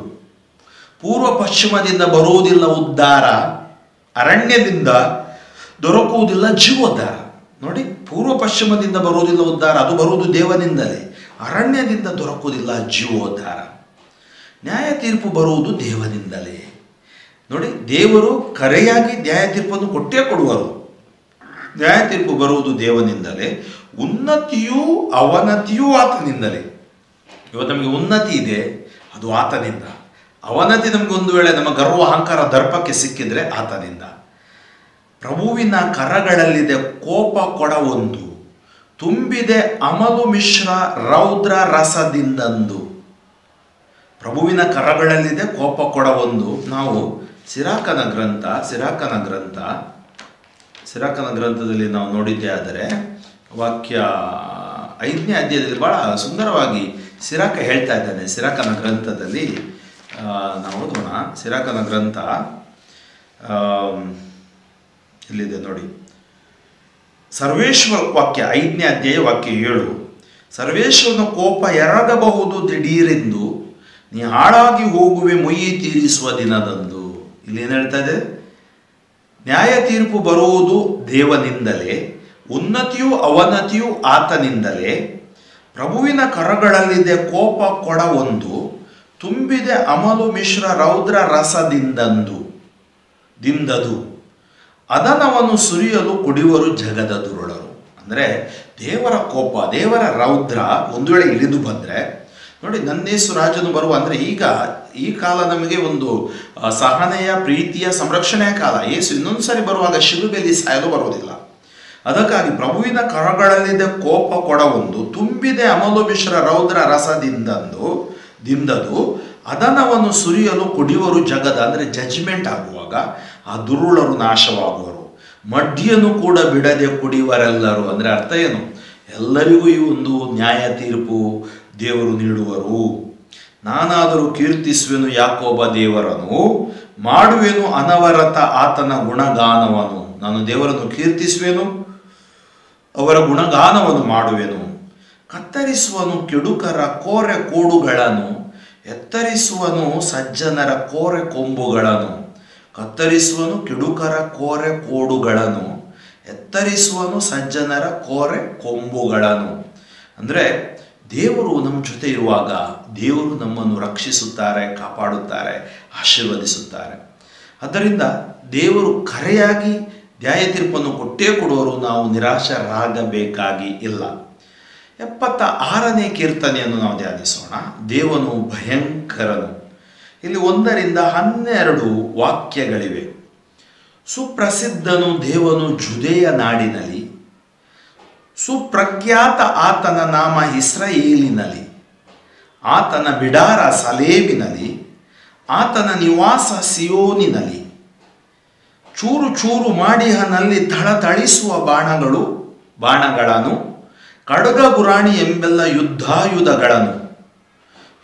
ಪೂರ್ವ ಪಶ್ಚಿಮದಿಂದ ಬರುವುದಿಲ್ಲ ಉದ್ಧಾರ, ಅರಣ್ಯದಿಂದ ದೊರಕುವುದಿಲ್ಲ ಜೀವೋದ್ಧಾರ. ನೋಡಿ, ಪೂರ್ವ ಪಶ್ಚಿಮದಿಂದ ಬರುವುದಿಲ್ಲ ಉದ್ಧಾರ, ಅದು ಬರುವುದು ದೇವನಿಂದಲೇ. ಅರಣ್ಯದಿಂದ ದೊರಕುವುದಿಲ್ಲ ಜೀವೋದ್ಧಾರ. ನ್ಯಾಯ ತೀರ್ಪು ಬರುವುದು ದೇವನಿಂದಲೇ. ನೋಡಿ, ದೇವರು ಕರೆಯಾಗಿ ನ್ಯಾಯ ತೀರ್ಪನ್ನು ಕೊಟ್ಟೇ ಕೊಡುವರು. ನ್ಯಾಯ ತೀರ್ಪು ಬರುವುದು ದೇವನಿಂದಲೇ, ಉನ್ನತಿಯೂ ಅವನತಿಯೂ ಆತನಿಂದಲೇ. ಇವತ್ತು ನಮಗೆ ಉನ್ನತಿ ಇದೆ, ಅದು ಆತನಿಂದ. ಅವನತಿ ನಮಗೆ ಒಂದು ವೇಳೆ ನಮ್ಮ ಗರ್ವ, ಅಹಂಕಾರ, ದರ್ಪಕ್ಕೆ ಸಿಕ್ಕಿದ್ರೆ ಆತನಿಂದ. ಪ್ರಭುವಿನ ಕರಗಳಲ್ಲಿದೆ ಕೋಪ ಕೊಡವೊಂದು, ತುಂಬಿದೆ ಅಮಲು ಮಿಶ್ರ ರೌದ್ರ ರಸದಿಂದಂದು. ಪ್ರಭುವಿನ ಕರಗಳಲ್ಲಿದೆ ಕೋಪ ಕೊಡವೊಂದು. ನಾವು ಸಿರಾಕನ ಗ್ರಂಥದಲ್ಲಿ ನಾವು ನೋಡಿದ್ದೇ ಆದರೆ ವಾಕ್ಯ 5ನೇ ಅಧ್ಯಾಯದಲ್ಲಿ ಬಹಳ ಸುಂದರವಾಗಿ ಸಿರಾಕ ಹೇಳ್ತಾ ಇದ್ದಾನೆ. ಸಿರಾಕನ ಗ್ರಂಥದಲ್ಲಿ ನಾವು ಓದೋಣ. ಸಿರಾಕನ ಗ್ರಂಥ ಇಲ್ಲಿದೆ ನೋಡಿ. ಸರ್ವೇಶ್ವರ ವಾಕ್ಯ 5ನೇ ಅಧ್ಯಾಯ ವಾಕ್ಯ 7. ಸರ್ವೇಶ್ವರನ ಕೋಪ ಎರಗಬಹುದು ದಿಢೀರೆಂದು, ನೀ ಹಾಳಾಗಿ ಹೋಗುವೆ ಮುಯ್ಯಿ ತೀರಿಸುವ ದಿನದಂದು. ಇಲ್ಲಿ ಏನು ಹೇಳ್ತಾ ಇದೆ? ನ್ಯಾಯ ತೀರ್ಪು ಬರುವುದು ದೇವನಿಂದಲೇ, ಉನ್ನತಿಯೂ ಅವನತಿಯೂ ಆತನಿಂದಲೇ. ಪ್ರಭುವಿನ ಕರಗಳಲ್ಲಿದೆ ಕೋಪ ಕೊಡವೊಂದು, ತುಂಬಿದೆ ಅಮಲು ಮಿಶ್ರ ರೌದ್ರ ರಸದಿಂದದು. ಅದನವನು ಸುರಿಯಲು ಕುಡಿಯುವರು ಜಗದ ದುರುಳರು. ಅಂದರೆ ದೇವರ ಕೋಪ, ದೇವರ ರೌದ್ರ ಒಂದು ವೇಳೆ ಇಳಿದು ಬಂದರೆ ನೋಡಿ, ನನ್ನೇಸು ರಾಜನು ಬರುವ ಅಂದರೆ ಈ ಕಾಲ ನಮಗೆ ಒಂದು ಸಹನೆಯ, ಪ್ರೀತಿಯ, ಸಂರಕ್ಷಣೆಯ ಕಾಲ. ಯೇಸು ಇನ್ನೊಂದು ಸಾರಿ ಬರುವಾಗ ಶಿಲುಬೆಯಲ್ಲಿ ಸಾಯಲು ಬರುವುದಿಲ್ಲ. ಅದಕ್ಕಾಗಿ ಪ್ರಭುವಿನ ಕರಗಳಲ್ಲಿದೆ ಕೋಪ ಕೊಡವೊಂದು, ತುಂಬಿದೆ ಅಮಲು ಮಿಶ್ರ ರೌದ್ರ ರಸದಿಂದದು. ಅದನವನ್ನು ಸುರಿಯಲು ಕುಡಿಯುವರು ಜಗದ, ಅಂದರೆ ಜಜ್ಮೆಂಟ್ ಆಗುವಾಗ ಆ ದುರುಳರು ನಾಶವಾಗುವರು. ಮಡ್ಡಿಯನ್ನು ಕೂಡ ಬಿಡದೆ ಕುಡಿಯುವರೆಲ್ಲರೂ, ಅಂದರೆ ಅರ್ಥ ಏನು? ಎಲ್ಲರಿಗೂ ಈ ಒಂದು ನ್ಯಾಯ ತೀರ್ಪು ದೇವರು ನೀಡುವರು. ನಾನಾದರೂ ಕೀರ್ತಿಸುವೆನು ಯಾಕೋಬ ದೇವರನ್ನು, ಮಾಡುವೆನು ಅನವರತ ಆತನ ಗುಣಗಾನವನ್ನು. ನಾನು ದೇವರನ್ನು ಕೀರ್ತಿಸುವೆನು, ಅವರ ಗುಣಗಾನವನ್ನು ಮಾಡುವೆನು. ಕತ್ತರಿಸುವನು ಕೆಡುಕರ ಕೋರೆ ಕೋಡುಗಳನ್ನು, ಎತ್ತರಿಸುವನು ಸಜ್ಜನರ ಕೋರೆ ಕೊಂಬುಗಳನ್ನು. ಕತ್ತರಿಸುವನು ಕೆಡುಕರ ಕೋರೆ ಕೋಡುಗಳನ್ನು, ಎತ್ತರಿಸುವನು ಸಜ್ಜನರ ಕೋರೆ ಕೊಂಬುಗಳನ್ನು. ಅಂದರೆ ದೇವರು ನಮ್ಮ ಜೊತೆ ಇರುವಾಗ ದೇವರು ನಮ್ಮನ್ನು ರಕ್ಷಿಸುತ್ತಾರೆ, ಕಾಪಾಡುತ್ತಾರೆ, ಆಶೀರ್ವದಿಸುತ್ತಾರೆ. ಆದ್ದರಿಂದ ದೇವರು ಕರೆಯಾಗಿ ನ್ಯಾಯ ತೀರ್ಪನ್ನು ಕೊಟ್ಟೇ ಕೊಡುವರು, ನಾವು ನಿರಾಶರಾಗಬೇಕಾಗಿ ಇಲ್ಲ. 76ನೇ ಕೀರ್ತನೆಯನ್ನು ನಾವು ಧ್ಯಾನಿಸೋಣ. ದೇವನು ಭಯಂಕರನು. ಇಲ್ಲಿ 1-12 ವಾಕ್ಯಗಳಿವೆ. ಸುಪ್ರಸಿದ್ಧನು ದೇವನು ಜುದೆಯ ನಾಡಿನಲ್ಲಿ, ಸುಪ್ರಖ್ಯಾತ ಆತನ ನಾಮ ಇಸ್ರಾಯೇಲಿನಲ್ಲಿ. ಆತನ ಬಿಡಾರ ಸಲೇಮಿನಲ್ಲಿ, ಆತನ ನಿವಾಸ ಸಿಯೋನಿನಲ್ಲಿ. ಚೂರು ಚೂರು ಮಾಡಿಹನಲ್ಲಿ ಥಳಥಳಿಸುವ ಬಾಣಗಳನ್ನು, ಖಡ್ಗ ಗುರಾಣಿ ಎಂಬೆಲ್ಲ ಯುದ್ಧಾಯುಧಗಳನ್ನು.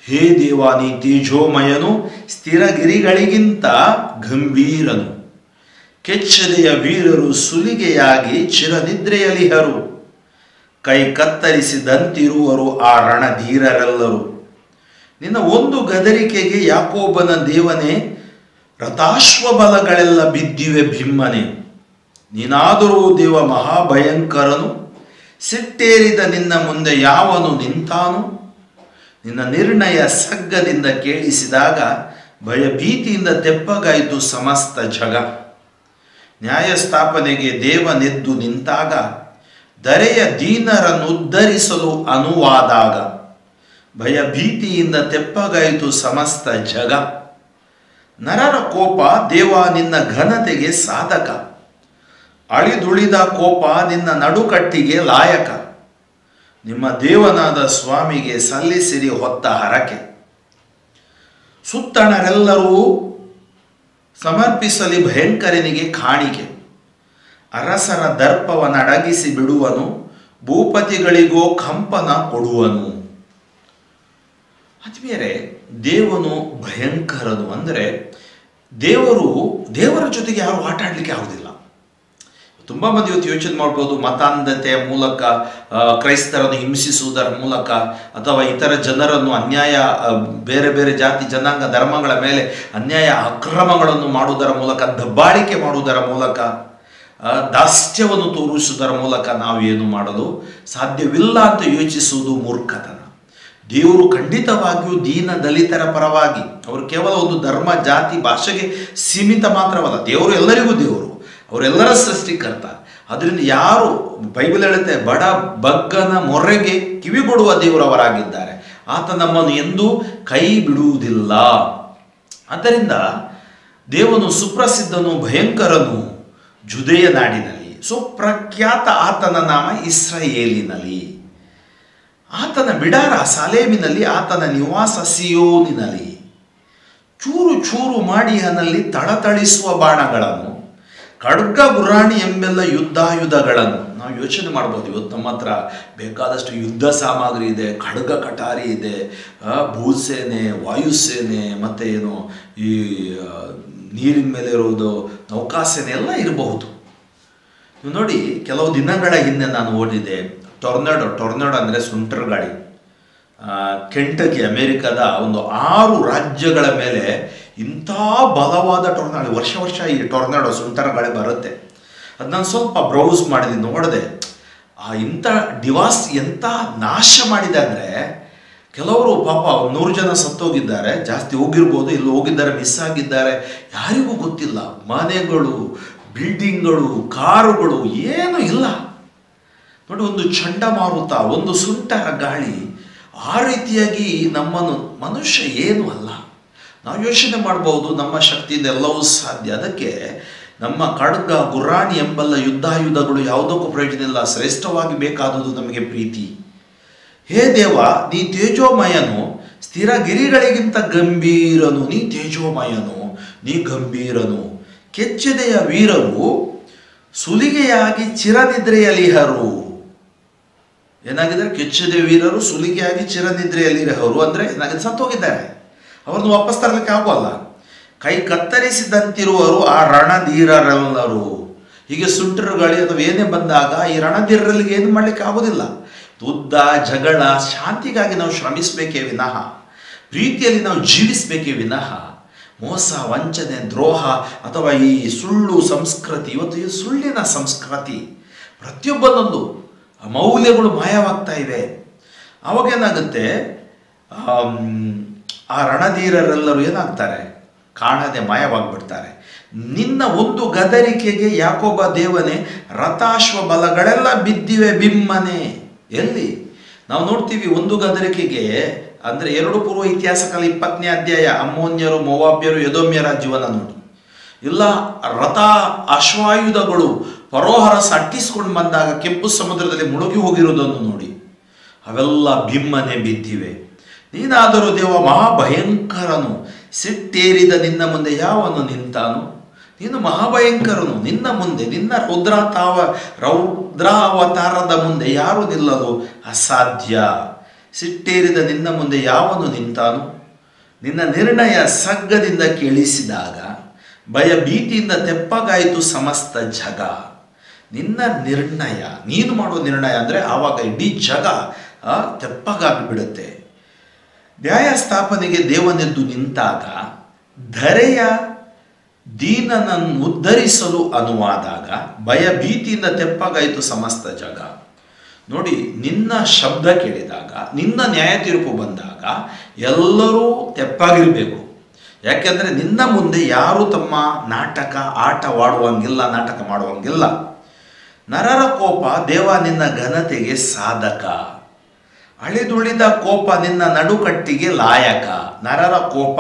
ಹೇ ದೇವ, ನೀ ತೇಜೋಮಯನು, ಸ್ಥಿರಗಿರಿಗಳಿಗಿಂತ ಗಂಭೀರನು. ಕೆಚ್ಚದೆಯ ವೀರರು ಸುಲಿಗೆಯಾಗಿ ಚಿರನಿದ್ರೆಯಲಿಹರು. ಕೈ ಕತ್ತರಿಸಿದಂತಿರುವರು ಆ ರಣಧೀರರೆಲ್ಲರೂ. ನಿನ್ನ ಒಂದು ಗದರಿಕೆಗೆ ಯಾಕೋಬನ ದೇವನೇ, ರಥಾಶ್ವಬಲಗಳೆಲ್ಲ ಬಿದ್ದಿವೆ ಬಿಮ್ಮನೆ. ನೀನಾದರೂ ದೇವ ಮಹಾಭಯಂಕರನು, ಸಿಟ್ಟೇರಿದ ನಿನ್ನ ಮುಂದೆ ಯಾವನು ನಿಂತಾನು? ನಿನ್ನ ನಿರ್ಣಯ ಸಗ್ಗದಿಂದ ಕೇಳಿಸಿದಾಗ ಭಯಭೀತಿಯಿಂದ ತೆಪ್ಪಗಾಯಿತು ಸಮಸ್ತ ಜಗ. ನ್ಯಾಯಸ್ಥಾಪನೆಗೆ ದೇವನೆದ್ದು ನಿಂತಾಗ, ಧರೆಯ ದೀನರನ್ನು ಉದ್ಧರಿಸಲು ಅನುವಾದಾಗ, ಭಯಭೀತಿಯಿಂದ ತೆಪ್ಪಗಾಯಿತು ಸಮಸ್ತ ಜಗ. ನರರ ಕೋಪ ದೇವ ನಿನ್ನ ಘನತೆಗೆ ಸಾಧಕ, ಅಳಿದುಳಿದ ಕೋಪ ನಿನ್ನ ನಡುಕಟ್ಟಿಗೆ ಲಾಯಕ. ನಿಮ್ಮ ದೇವನಾದ ಸ್ವಾಮಿಗೆ ಸಲ್ಲಿಸಿರಿ ಹೊತ್ತ ಹರಕೆ. ಸುತ್ತಣರೆಲ್ಲರೂ ಸಮರ್ಪಿಸಲಿ ಭಯಂಕರನಿಗೆ ಕಾಣಿಕೆ. ಅರಸರ ದರ್ಪವನ್ನಡಗಿಸಿ ಬಿಡುವನು, ಭೂಪತಿಗಳಿಗೋ ಕಂಪನ ಕೊಡುವನು. ಆತ್ಮೀಯರೇ, ದೇವನು ಭಯಂಕರನು. ಅಂದರೆ ದೇವರ ಜೊತೆಗೆ ಯಾರು ಆಟ ಆಡಲಿಕ್ಕೆ ಆಗುವುದಿಲ್ಲ. ತುಂಬ ಮಂದಿ ಇವತ್ತು ಯೋಚನೆ ಮಾಡ್ಬೋದು, ಮತಾಂಧತೆಯ ಮೂಲಕ ಕ್ರೈಸ್ತರನ್ನು ಹಿಂಸಿಸುವುದರ ಮೂಲಕ ಅಥವಾ ಇತರ ಜನರನ್ನು ಅನ್ಯಾಯ, ಬೇರೆ ಬೇರೆ ಜಾತಿ ಜನಾಂಗ ಧರ್ಮಗಳ ಮೇಲೆ ಅನ್ಯಾಯ ಅಕ್ರಮಗಳನ್ನು ಮಾಡುವುದರ ಮೂಲಕ, ದಬ್ಬಾಳಿಕೆ ಮಾಡುವುದರ ಮೂಲಕ, ದಾಸ್ಯವನ್ನು ತೋರಿಸುವುದರ ಮೂಲಕ ನಾವು ಏನು ಮಾಡಲು ಸಾಧ್ಯವಿಲ್ಲ ಅಂತ ಯೋಚಿಸುವುದು ಮೂರ್ಖತನ. ದೇವರು ಖಂಡಿತವಾಗಿಯೂ ದೀನ ದಲಿತರ ಪರವಾಗಿ, ಅವರು ಕೇವಲ ಒಂದು ಧರ್ಮ ಜಾತಿ ಭಾಷೆಗೆ ಸೀಮಿತ ಮಾತ್ರವಲ್ಲ, ದೇವರು ಎಲ್ಲರಿಗೂ ದೇವರು, ಅವರೆಲ್ಲರ ಸೃಷ್ಟಿಕರ್ತ. ಅದರಿಂದ ಯಾರು, ಬೈಬಲ್ ಹೇಳುತ್ತೆ, ಬಡ ಬಗ್ಗನ ಮೊರೆಗೆ ಕಿವಿಗೊಡುವ ದೇವರವರಾಗಿದ್ದಾರೆ. ಆತ ನಮ್ಮನ್ನು ಎಂದೂ ಕೈ ಬಿಡುವುದಿಲ್ಲ. ಆದ್ದರಿಂದ ದೇವನು ಸುಪ್ರಸಿದ್ಧನು, ಭಯಂಕರನು ಜುದೆಯ ನಾಡಿನಲ್ಲಿ, ಸುಪ್ರಖ್ಯಾತ ಆತನ ನಾಮ ಇಸ್ರಾಯೇಲಿನಲ್ಲಿ. ಆತನ ಬಿಡಾರ ಸಾಲೇಮಿನಲ್ಲಿ, ಆತನ ನಿವಾಸ ಸಿಯೋನಿನಲ್ಲಿ. ಚೂರು ಚೂರು ಮಾಡಿಹನಲ್ಲಿ ಥಳಥಳಿಸುವ ಬಾಣಗಳನ್ನು, ಖಡ್ಗ ಗುರಾಣಿ ಎಂಬೆಲ್ಲ ಯುದ್ಧಾಯುಧಗಳನ್ನು. ನಾವು ಯೋಚನೆ ಮಾಡ್ಬೋದು, ಇವತ್ತು ನಮ್ಮ ಹತ್ರ ಬೇಕಾದಷ್ಟು ಯುದ್ಧ ಸಾಮಗ್ರಿ ಇದೆ, ಖಡ್ಗ ಕಟಾರಿ ಇದೆ, ಭೂಸೇನೆ, ವಾಯುಸೇನೆ, ಮತ್ತು ಏನು ಈ ನೀರಿನ ಮೇಲೆ ಇರೋದು ನೌಕಾಸೇನೆ ಎಲ್ಲ ಇರಬಹುದು. ನೀವು ನೋಡಿ, ಕೆಲವು ದಿನಗಳ ಹಿಂದೆ ನಾನು ಓದಿದೆ, ಟೊರ್ನಾಡೋ ಅಂದರೆ ಸುಂಟರ್ ಗಾಳಿ, ಕೆಂಟಕಿ ಅಮೇರಿಕಾದ ಒಂದು 6 ರಾಜ್ಯಗಳ ಮೇಲೆ ಇಂಥ ಬಲವಾದ ಟೊರ್ನಾಡೋ, ವರ್ಷ ಈ ಟೊರ್ನಾಡೋ ಸುಂಟರ್ ಗಾಳಿ ಬರುತ್ತೆ. ಅದು ನಾನು ಸ್ವಲ್ಪ ಬ್ರೌಸ್ ಮಾಡಿದೆ, ನೋಡಿದೆ. ಇಂಥ ಡಿವಾಸ್ ಎಂಥ ನಾಶ ಮಾಡಿದೆ ಅಂದರೆ, ಕೆಲವರು ಪಾಪ 100 ಜನ ಸತ್ತೋಗಿದ್ದಾರೆ, ಜಾಸ್ತಿ ಹೋಗಿರ್ಬೋದು, ಇಲ್ಲಿ ಹೋಗಿದ್ದಾರೆ, ಮಿಸ್ ಆಗಿದ್ದಾರೆ, ಯಾರಿಗೂ ಗೊತ್ತಿಲ್ಲ. ಮನೆಗಳು, ಬಿಲ್ಡಿಂಗ್ಗಳು, ಕಾರುಗಳು ಏನೂ ಇಲ್ಲ. ನೋಡಿ, ಒಂದು ಚಂಡಮಾರುತ, ಒಂದು ಸುಂಟರ ಗಾಳಿ, ಆ ರೀತಿಯಾಗಿ ನಮ್ಮನ್ನು, ಮನುಷ್ಯ ಏನೂ ಅಲ್ಲ. ನಾವು ಯೋಚನೆ ಮಾಡ್ಬೋದು, ನಮ್ಮ ಶಕ್ತಿಯಿಂದ ಎಲ್ಲವೂ ಸಾಧ್ಯ. ಅದಕ್ಕೆ ನಮ್ಮ ಖಡ್ಗ ಗುರಾಣಿ ಎಂಬಲ್ಲ ಯುದ್ಧಾಯುಧಗಳು ಯಾವುದಕ್ಕೂ ಪ್ರಯೋಜನ ಇಲ್ಲ. ಶ್ರೇಷ್ಠವಾಗಿ ಬೇಕಾದುದು ನಮಗೆ ಪ್ರೀತಿ. ಹೇ ದೇವ, ನೀ ತೇಜೋಮಯನು, ಸ್ಥಿರಗಿರಿಗಳಿಗಿಂತ ಗಂಭೀರನು, ನೀ ತೇಜೋಮಯನು, ನೀ ಗಂಭೀರನು. ಕೆಚ್ಚೆದೆಯ ವೀರರು ಸುಲಿಗೆಯಾಗಿ ಚಿರನಿದ್ರೆಯಲಿಹರು. ಏನಾಗಿದ್ದಾರೆ? ಕೆಚ್ಚೆದೆಯ ವೀರರು ಸುಲಿಗೆಯಾಗಿ ಚಿರನಿದ್ರೆಯಲ್ಲಿರಹರು ಅಂದರೆ ಏನಾಗಿದೆ? ಸತ್ತೋಗಿದ್ದಾರೆ. ಅವ್ರನ್ನು ವಾಪಸ್ ತರಲಿಕ್ಕೆ ಆಗೋಲ್ಲ. ಕೈ ಕತ್ತರಿಸಿದಂತಿರುವರು ಆ ರಣಧೀರರೆಲ್ಲರೂ. ಹೀಗೆ ಸುಂಟರುಗಾಳಿ ಅಥವಾ ಏನೇ ಬಂದಾಗ ಈ ರಣಧೀರರಿಗೆ ಏನು ಮಾಡಲಿಕ್ಕೆ ಆಗೋದಿಲ್ಲ. ಯುದ್ಧ, ಜಗಳ, ಶಾಂತಿಗಾಗಿ ನಾವು ಶ್ರಮಿಸಬೇಕೇ ವಿನಃ, ಪ್ರೀತಿಯಲ್ಲಿ ನಾವು ಜೀವಿಸಬೇಕೇ ವಿನಃ ಮೋಸ, ವಂಚನೆ, ದ್ರೋಹ ಅಥವಾ ಈ ಸುಳ್ಳು ಸಂಸ್ಕೃತಿ, ಇವತ್ತು ಈ ಸುಳ್ಳಿನ ಸಂಸ್ಕೃತಿ ಪ್ರತಿಯೊಬ್ಬನೊಂದು ಮೌಲ್ಯಗಳು ಮಾಯವಾಗ್ತಾ ಇವೆ. ಅವಾಗೇನಾಗುತ್ತೆ? ಆ ರಣಧೀರರೆಲ್ಲರೂ ಏನಾಗ್ತಾರೆ? ಕಾಣದೆ ಮಾಯವಾಗಿಬಿಡ್ತಾರೆ. ನಿನ್ನ ಒಂದು ಗದರಿಕೆಗೆ ಯಾಕೋಬ ದೇವನೇ ರಥಾಶ್ವ ಬಲಗಳೆಲ್ಲ ಬಿದ್ದಿವೆ ಬಿಮ್ಮನೆ. ಎಲ್ಲಿ ನಾವು ನೋಡ್ತೀವಿ ಒಂದು ಗದರಿಕೆಗೆ ಅಂದರೆ 2 ಪೂರ್ವ ಇತಿಹಾಸಕಾಲ 20ನೇ ಅಧ್ಯಾಯ, ಅಮ್ಮೋನ್ಯರು, ಮೋವಾಬ್ಯರು, ಎದೋಮ್ಯ ರಾಜ್ಯವನ್ನ ನೋಡಿ. ಇಲ್ಲ ರಥ ಅಶ್ವಾಯುಧಗಳು ಪರೋಹರ ಸಟ್ಟಿಸ್ಕೊಂಡು ಬಂದಾಗ ಕೆಂಪು ಸಮುದ್ರದಲ್ಲಿ ಮುಳುಗಿ ಹೋಗಿರುವುದನ್ನು ನೋಡಿ. ಅವೆಲ್ಲ ಬಿಮ್ಮನೆ ಬಿದ್ದಿವೆ. ನೀನಾದರೂ ದೇವ ಮಹಾಭಯಂಕರನು, ಸಿಟ್ಟೇರಿದ ನಿನ್ನ ಮುಂದೆ ಯಾವನು ನಿಂತಾನು? ನೀನು ಮಹಾಭಯಂಕರನು, ನಿನ್ನ ಮುಂದೆ, ನಿನ್ನ ರೌದ್ರಾವತಾರದ ಮುಂದೆ ಯಾರು ನಿಲ್ಲಲು ಅಸಾಧ್ಯ. ಸಿಟ್ಟೇರಿದ ನಿನ್ನ ಮುಂದೆ ಯಾವನು ನಿಂತಾನು? ನಿನ್ನ ನಿರ್ಣಯ ಸಗ್ಗದಿಂದ ಕೇಳಿಸಿದಾಗ ಭಯ ಭೀತಿಯಿಂದ ತೆಪ್ಪಗಾಯಿತು ಸಮಸ್ತ ಜಗ. ನಿನ್ನ ನಿರ್ಣಯ, ನೀನು ಮಾಡುವ ನಿರ್ಣಯ ಅಂದರೆ ಆವಾಗ ಇಡೀ ಜಗ ತೆಪ್ಪಗಾಗಿ ಬಿಡುತ್ತೆ. ನ್ಯಾಯ ಸ್ಥಾಪನೆಗೆ ದೇವನೆದ್ದು ನಿಂತಾಗ, ಧರೆಯ ದೀನನನ್ನು ಉದ್ಧರಿಸಲು ಅನುವಾದಾಗ ಭಯ ಭೀತಿಯಿಂದ ತೆಪ್ಪಗಾಯಿತು ಸಮಸ್ತ ಜಗ. ನೋಡಿ, ನಿನ್ನ ಶಬ್ದ ಕೇಳಿದಾಗ, ನಿನ್ನ ನ್ಯಾಯ ತೀರ್ಪು ಬಂದಾಗ ಎಲ್ಲರೂ ತೆಪ್ಪಾಗಿರಬೇಕು. ಯಾಕೆಂದರೆ ನಿನ್ನ ಮುಂದೆ ಯಾರು ತಮ್ಮ ಆಟವಾಡುವಂಗಿಲ್ಲ, ನಾಟಕ ಮಾಡುವಂಗಿಲ್ಲ. ನರರ ಕೋಪ ದೇವ ನಿನ್ನ ಘನತೆಗೆ ಸಾಧಕ, ಅಳಿದುಳಿದ ಕೋಪ ನಿನ್ನ ನಡುಕಟ್ಟಿಗೆ ಲಾಯಕ. ನರರ ಕೋಪ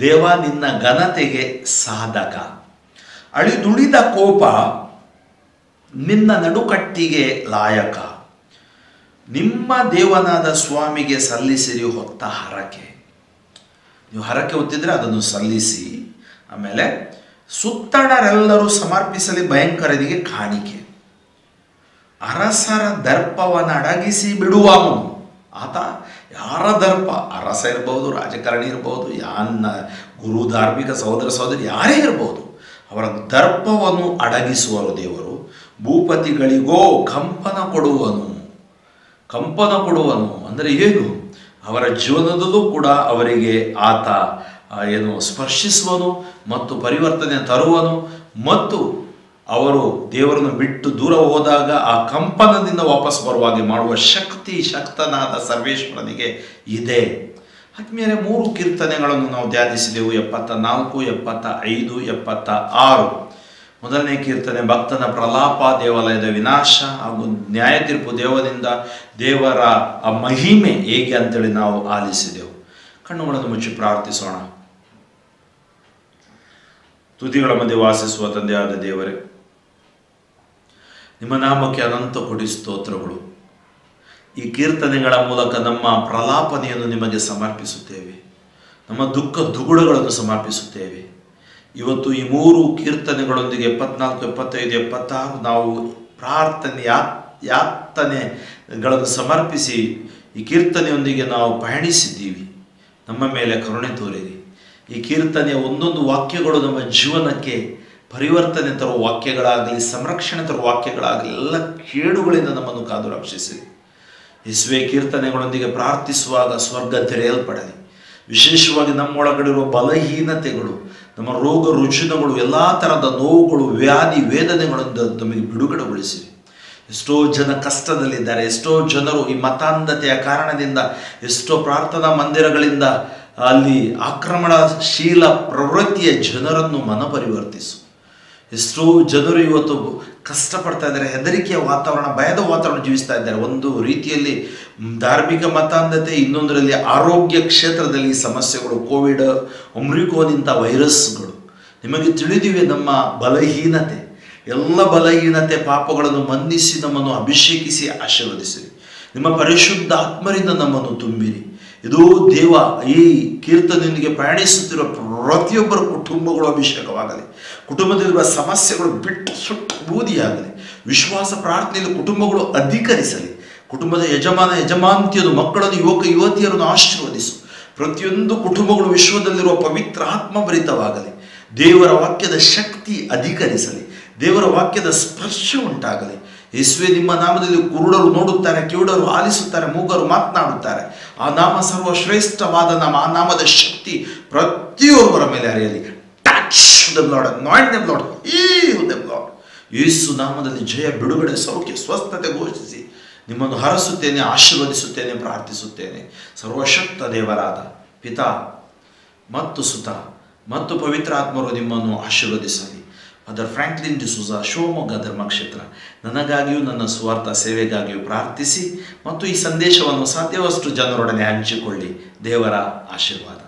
ದೇವ ನಿನ್ನ ಘನತೆಗೆ ಸಾಧಕ, ಅಳಿದುಳಿದ ಕೋಪ ನಿನ್ನ ನಡುಕಟ್ಟಿಗೆ ಲಾಯಕ. ನಿಮ್ಮ ದೇವನಾದ ಸ್ವಾಮಿಗೆ ಸಲ್ಲಿಸಿರಿ ಹೊತ್ತ ಹರಕೆ. ನೀವು ಹರಕೆ ಹೊತ್ತಿದ್ರೆ ಅದನ್ನು ಸಲ್ಲಿಸಿ. ಆಮೇಲೆ ಸುತ್ತಣರೆಲ್ಲರೂ ಸಮರ್ಪಿಸಲಿ ಭಯಂಕರನಿಗೆ ಕಾಣಿಕೆ. ಅರಸರ ದರ್ಪವನ್ನು ಅಡಗಿಸಿ ಬಿಡುವವನು. ಆತ ಯಾರ ದರ್ಪ, ಅರಸ ಇರ್ಬೋದು, ರಾಜಕಾರಣಿ ಇರ್ಬೋದು, ಗುರು, ಧಾರ್ಮಿಕ ಸಹೋದರ ಸಹೋದರಿ ಯಾರೇ ಇರ್ಬೋದು, ಅವರ ದರ್ಪವನ್ನು ಅಡಗಿಸುವರು ದೇವರು. ಭೂಪತಿಗಳಿಗೋ ಕಂಪನ ಕೊಡುವನು. ಕಂಪನ ಕೊಡುವನು ಅಂದರೆ ಏನು? ಅವರ ಜೀವನದಲ್ಲೂ ಕೂಡ ಅವರಿಗೆ ಆತ ಸ್ಪರ್ಶಿಸುವನು ಮತ್ತು ಪರಿವರ್ತನೆ ತರುವನು. ಮತ್ತು ಅವರು ದೇವರನ್ನು ಬಿಟ್ಟು ದೂರ ಹೋದಾಗ ಆ ಕಂಪನದಿಂದ ವಾಪಸ್ ಬರುವಾಗೆ ಮಾಡುವ ಶಕ್ತನಾದ ಸರ್ವೇಶ್ವರನಿಗೆ ಇದೆ. ಆದ್ಮೇಲೆ 3 ಕೀರ್ತನೆಗಳನ್ನು ನಾವು ಧ್ಯಾನಿಸಿದೆವು, 74, 75, 76. ಮೊದಲನೇ ಕೀರ್ತನೆ ಭಕ್ತನ ಪ್ರಲಾಪ, ದೇವಾಲಯದ ವಿನಾಶ ಹಾಗೂ ನ್ಯಾಯ ತೀರ್ಪು, ದೇವರ ಆ ಮಹಿಮೆ ಹೇಗೆ ಅಂತೇಳಿ ನಾವು ಆಲಿಸಿದೆವು. ಕಣ್ಣುಗಳನ್ನು ಮುಚ್ಚಿ ಪ್ರಾರ್ಥಿಸೋಣ. ತುದಿಗಳ ಮಧ್ಯೆ ವಾಸಿಸುವ ತಂದೆಯಾದ ದೇವರೇ, ನಿಮ್ಮ ನಾಮಕ್ಕೆ ಅನಂತ ಕೋಟಿ ಸ್ತೋತ್ರಗಳು. ಈ ಕೀರ್ತನೆಗಳ ಮೂಲಕ ನಮ್ಮ ಪ್ರಲಾಪನೆಯನ್ನು ನಿಮಗೆ ಸಮರ್ಪಿಸುತ್ತೇವೆ, ನಮ್ಮ ದುಃಖ ದುಗುಡಗಳನ್ನು ಸಮರ್ಪಿಸುತ್ತೇವೆ. ಇವತ್ತು ಈ 3 ಕೀರ್ತನೆಗಳೊಂದಿಗೆ 74, 75, 76 ನಾವು ಪ್ರಾರ್ಥನೆ ಯಾತನೆಗಳನ್ನು ಸಮರ್ಪಿಸಿ ಈ ಕೀರ್ತನೆಯೊಂದಿಗೆ ನಾವು ಪಯಣಿಸಿದ್ದೀವಿ. ನಮ್ಮ ಮೇಲೆ ಕರುಣೆ ತೋರಿರಿ. ಈ ಕೀರ್ತನೆಯ ಒಂದೊಂದು ವಾಕ್ಯಗಳು ನಮ್ಮ ಜೀವನಕ್ಕೆ ಪರಿವರ್ತನೆ ತರುವ ವಾಕ್ಯಗಳಾಗಲಿ, ಸಂರಕ್ಷಣೆ ತರುವ ವಾಕ್ಯಗಳಾಗಲಿ, ಎಲ್ಲ ಕೇಡುಗಳಿಂದ ನಮ್ಮನ್ನು ಕಾದು ರಕ್ಷಿಸಿರಿ. ಯೇಸುವೆ, ಕೀರ್ತನೆಗಳೊಂದಿಗೆ ಪ್ರಾರ್ಥಿಸುವಾಗ ಸ್ವರ್ಗ ತೆರೆಯಲ್ಪಡಲಿ. ವಿಶೇಷವಾಗಿ ನಮ್ಮೊಳಗಡಿರುವ ಬಲಹೀನತೆಗಳು, ನಮ್ಮ ರೋಗ ರುಜಿನಗಳು, ಎಲ್ಲ ಥರದ ನೋವುಗಳು, ವ್ಯಾಧಿ ವೇದನೆಗಳಿಂದ ನಮಗೆ ಬಿಡುಗಡೆಗೊಳಿಸಿರಿ. ಎಷ್ಟೋ ಜನ ಕಷ್ಟದಲ್ಲಿದ್ದಾರೆ. ಎಷ್ಟೋ ಜನರು ಈ ಮತಾಂಧತೆಯ ಕಾರಣದಿಂದ, ಎಷ್ಟೋ ಪ್ರಾರ್ಥನಾ ಮಂದಿರಗಳಿಂದ ಅಲ್ಲಿ ಆಕ್ರಮಣಶೀಲ ಪ್ರವೃತ್ತಿಯ ಜನರನ್ನು ಮನಪರಿವರ್ತಿಸು. ಎಷ್ಟೋ ಜನರು ಇವತ್ತು ಕಷ್ಟಪಡ್ತಾ ಇದ್ದಾರೆ, ಹೆದರಿಕೆಯ ವಾತಾವರಣ, ಭಯದ ವಾತಾವರಣ ಜೀವಿಸ್ತಾ ಇದ್ದಾರೆ. ಒಂದು ರೀತಿಯಲ್ಲಿ ಧಾರ್ಮಿಕ ಮತಾಂಧತೆ, ಇನ್ನೊಂದರಲ್ಲಿ ಆರೋಗ್ಯ ಕ್ಷೇತ್ರದಲ್ಲಿ ಸಮಸ್ಯೆಗಳು, ಕೋವಿಡ್, ಒಮ್ರಿಕೋನಿಂಥ ವೈರಸ್ಗಳು. ನಿಮಗೆ ತಿಳಿದಿವೆ ನಮ್ಮ ಬಲಹೀನತೆ. ಎಲ್ಲ ಬಲಹೀನತೆ ಪಾಪಗಳನ್ನು ಮನ್ನಿಸಿ ನಮ್ಮನ್ನು ಅಭಿಷೇಕಿಸಿ ಆಶೀರ್ವದಿಸಿರಿ. ನಿಮ್ಮ ಪರಿಶುದ್ಧ ಆತ್ಮರಿಂದ ನಮ್ಮನ್ನು ತುಂಬಿರಿ. ಇದು ದೇವ ಈ ಕೀರ್ತನೆಯೊಂದಿಗೆ ಪ್ರಯಾಣಿಸುತ್ತಿರುವ ಪ್ರತಿಯೊಬ್ಬರ ಕುಟುಂಬಗಳು ಅಭಿಷೇಕವಾಗಲಿ, ಕುಟುಂಬದಲ್ಲಿರುವ ಸಮಸ್ಯೆಗಳು ಬಿಟ್ಟು ಸುಟ್ಟು ಬೂದಿಯಾಗಲಿ, ವಿಶ್ವಾಸ ಪ್ರಾರ್ಥನೆಯಲ್ಲಿ ಕುಟುಂಬಗಳು ಅಧಿಕರಿಸಲಿ, ಕುಟುಂಬದ ಯಜಮಾಂತಿಯರು ಮಕ್ಕಳನ್ನು ಯುವತಿಯರನ್ನು ಆಶೀರ್ವದಿಸು. ಪ್ರತಿಯೊಂದು ಕುಟುಂಬಗಳು ವಿಶ್ವದಲ್ಲಿರುವ ಪವಿತ್ರ ಆತ್ಮಭರಿತವಾಗಲಿ, ದೇವರ ವಾಕ್ಯದ ಶಕ್ತಿ ಅಧಿಕರಿಸಲಿ, ದೇವರ ವಾಕ್ಯದ ಸ್ಪರ್ಶ ಉಂಟಾಗಲಿ. ಯೇಸುವೆ, ನಿಮ್ಮ ನಾಮದಲ್ಲಿ ಕುರುಡರು ನೋಡುತ್ತಾರೆ, ಕಿವುಡರು ಆಲಿಸುತ್ತಾರೆ, ಮೂಗರು ಮಾತನಾಡುತ್ತಾರೆ. ಆ ನಾಮ ಸರ್ವಶ್ರೇಷ್ಠವಾದ ನಾಮ, ಆ ನಾಮದ ಶಕ್ತಿ ಪ್ರತಿಯೊಬ್ಬರ ಮೇಲೆ ಹರಿಯಲಿ. Touch them Lord, anoint them Lord, heal them Lord. Yesu ನಾಮದಲ್ಲಿ ಜಯ, ಬಿಡುಗಡೆ, ಸೌಖ್ಯ, ಸ್ವಸ್ಥತೆ ಘೋಷಿಸಿ ನಿಮ್ಮನ್ನು ಹರಸುತ್ತೇನೆ, ಆಶೀರ್ವದಿಸುತ್ತೇನೆ, ಪ್ರಾರ್ಥಿಸುತ್ತೇನೆ. ಸರ್ವಶಕ್ತ ದೇವರಾದ ಪಿತಾ ಮತ್ತು ಸುತ ಮತ್ತು ಪವಿತ್ರ ಆತ್ಮರು ನಿಮ್ಮನ್ನು ಆಶೀರ್ವದಿಸಲಿ. ಫಾದರ್ ಫ್ರಾಂಕ್ಲಿನ್ ಡಿಸೂಜಾ, ಶಿವಮೊಗ್ಗ ಧರ್ಮಕ್ಷೇತ್ರ, ನನಗಾಗಿಯೂ ನನ್ನ ಸ್ವಾರ್ಥ ಸೇವೆಗಾಗಿಯೂ ಪ್ರಾರ್ಥಿಸಿ ಮತ್ತು ಈ ಸಂದೇಶವನ್ನು ಸಾಧ್ಯವಷ್ಟು ಜನರೊಡನೆ ಹಂಚಿಕೊಳ್ಳಿ. ದೇವರ ಆಶೀರ್ವಾದ.